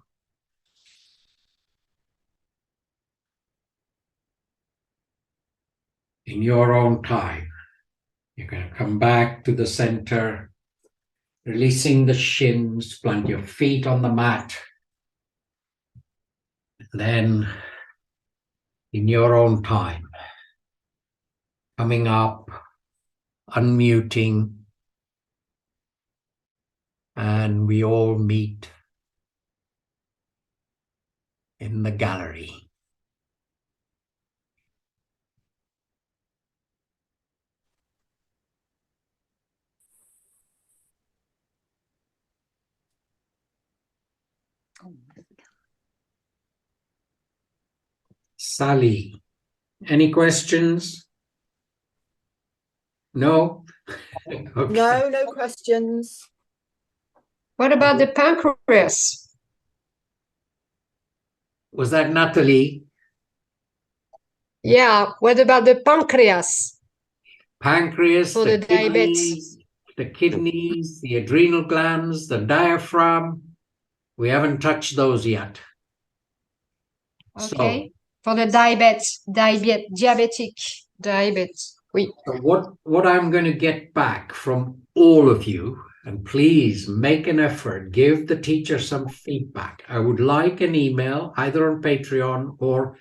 In your own time, you're going to come back to the center, releasing the shins, plant your feet on the mat. Then, in your own time, coming up, unmuting, and we all meet in the gallery. Sally, any questions? No? Okay. No questions. What about the pancreas? Was that Natalie? Yeah, what about the pancreas? Pancreas, For the diabetes. The kidneys, the adrenal glands, the diaphragm. We haven't touched those yet. Okay. For the diabetic diabetes. Oui. So what I'm going to get back from all of you, and please make an effort, give the teacher some feedback. I would like an email, either on Patreon or,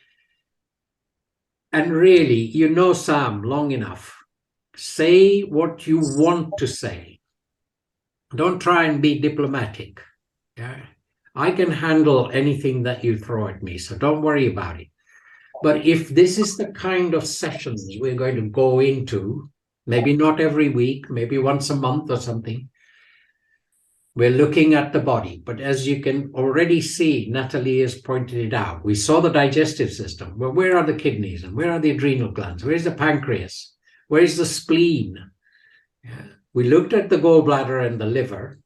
and really, you know Sam long enough. Say what you want to say. Don't try and be diplomatic. Yeah? I can handle anything that you throw at me, so don't worry about it. But if this is the kind of sessions we're going to go into, maybe not every week, maybe once a month or something, we're looking at the body. But as you can already see, Natalie has pointed it out. We saw the digestive system. Well, where are the kidneys and where are the adrenal glands? Where's the pancreas? Where's the spleen? Yeah. We looked at the gallbladder and the liver.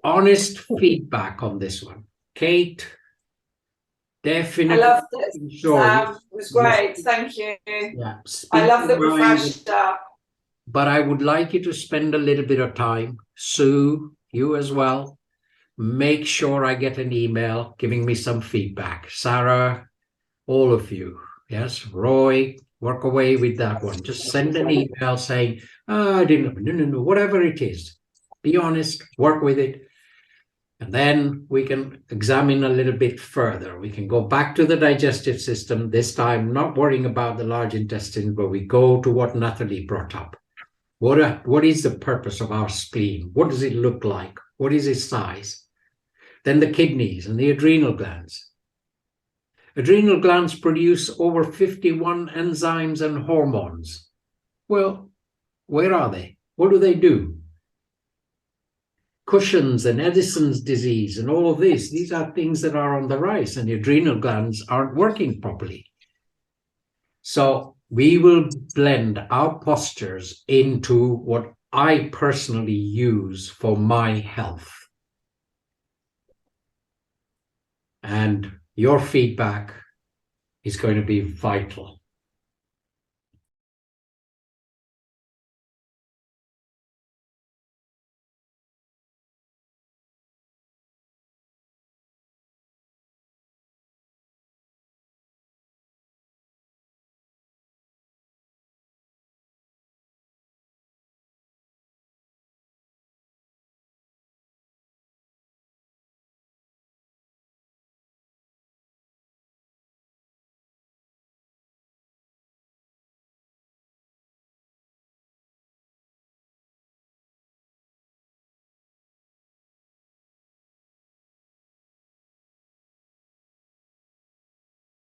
Honest feedback on this one. Kate, definitely. I loved it, Sam. It was great. Thank you. Yeah, I love the refresher. But I would like you to spend a little bit of time. Sue, you as well. Make sure I get an email giving me some feedback. Sarah, all of you. Yes, Roy, work away with that one. Just send an email saying, oh, I didn't know. No, whatever it is. Be honest, work with it. And then we can examine a little bit further. We can go back to the digestive system, this time not worrying about the large intestine, but we go to what Natalie brought up. What is the purpose of our spleen? What does it look like? What is its size? Then the kidneys and the adrenal glands. Adrenal glands produce over 51 enzymes and hormones. Well, where are they? What do they do? Cushing's and Edison's disease and all of this, these are things that are on the rise, and the adrenal glands aren't working properly. So we will blend our postures into what I personally use for my health. And your feedback is going to be vital.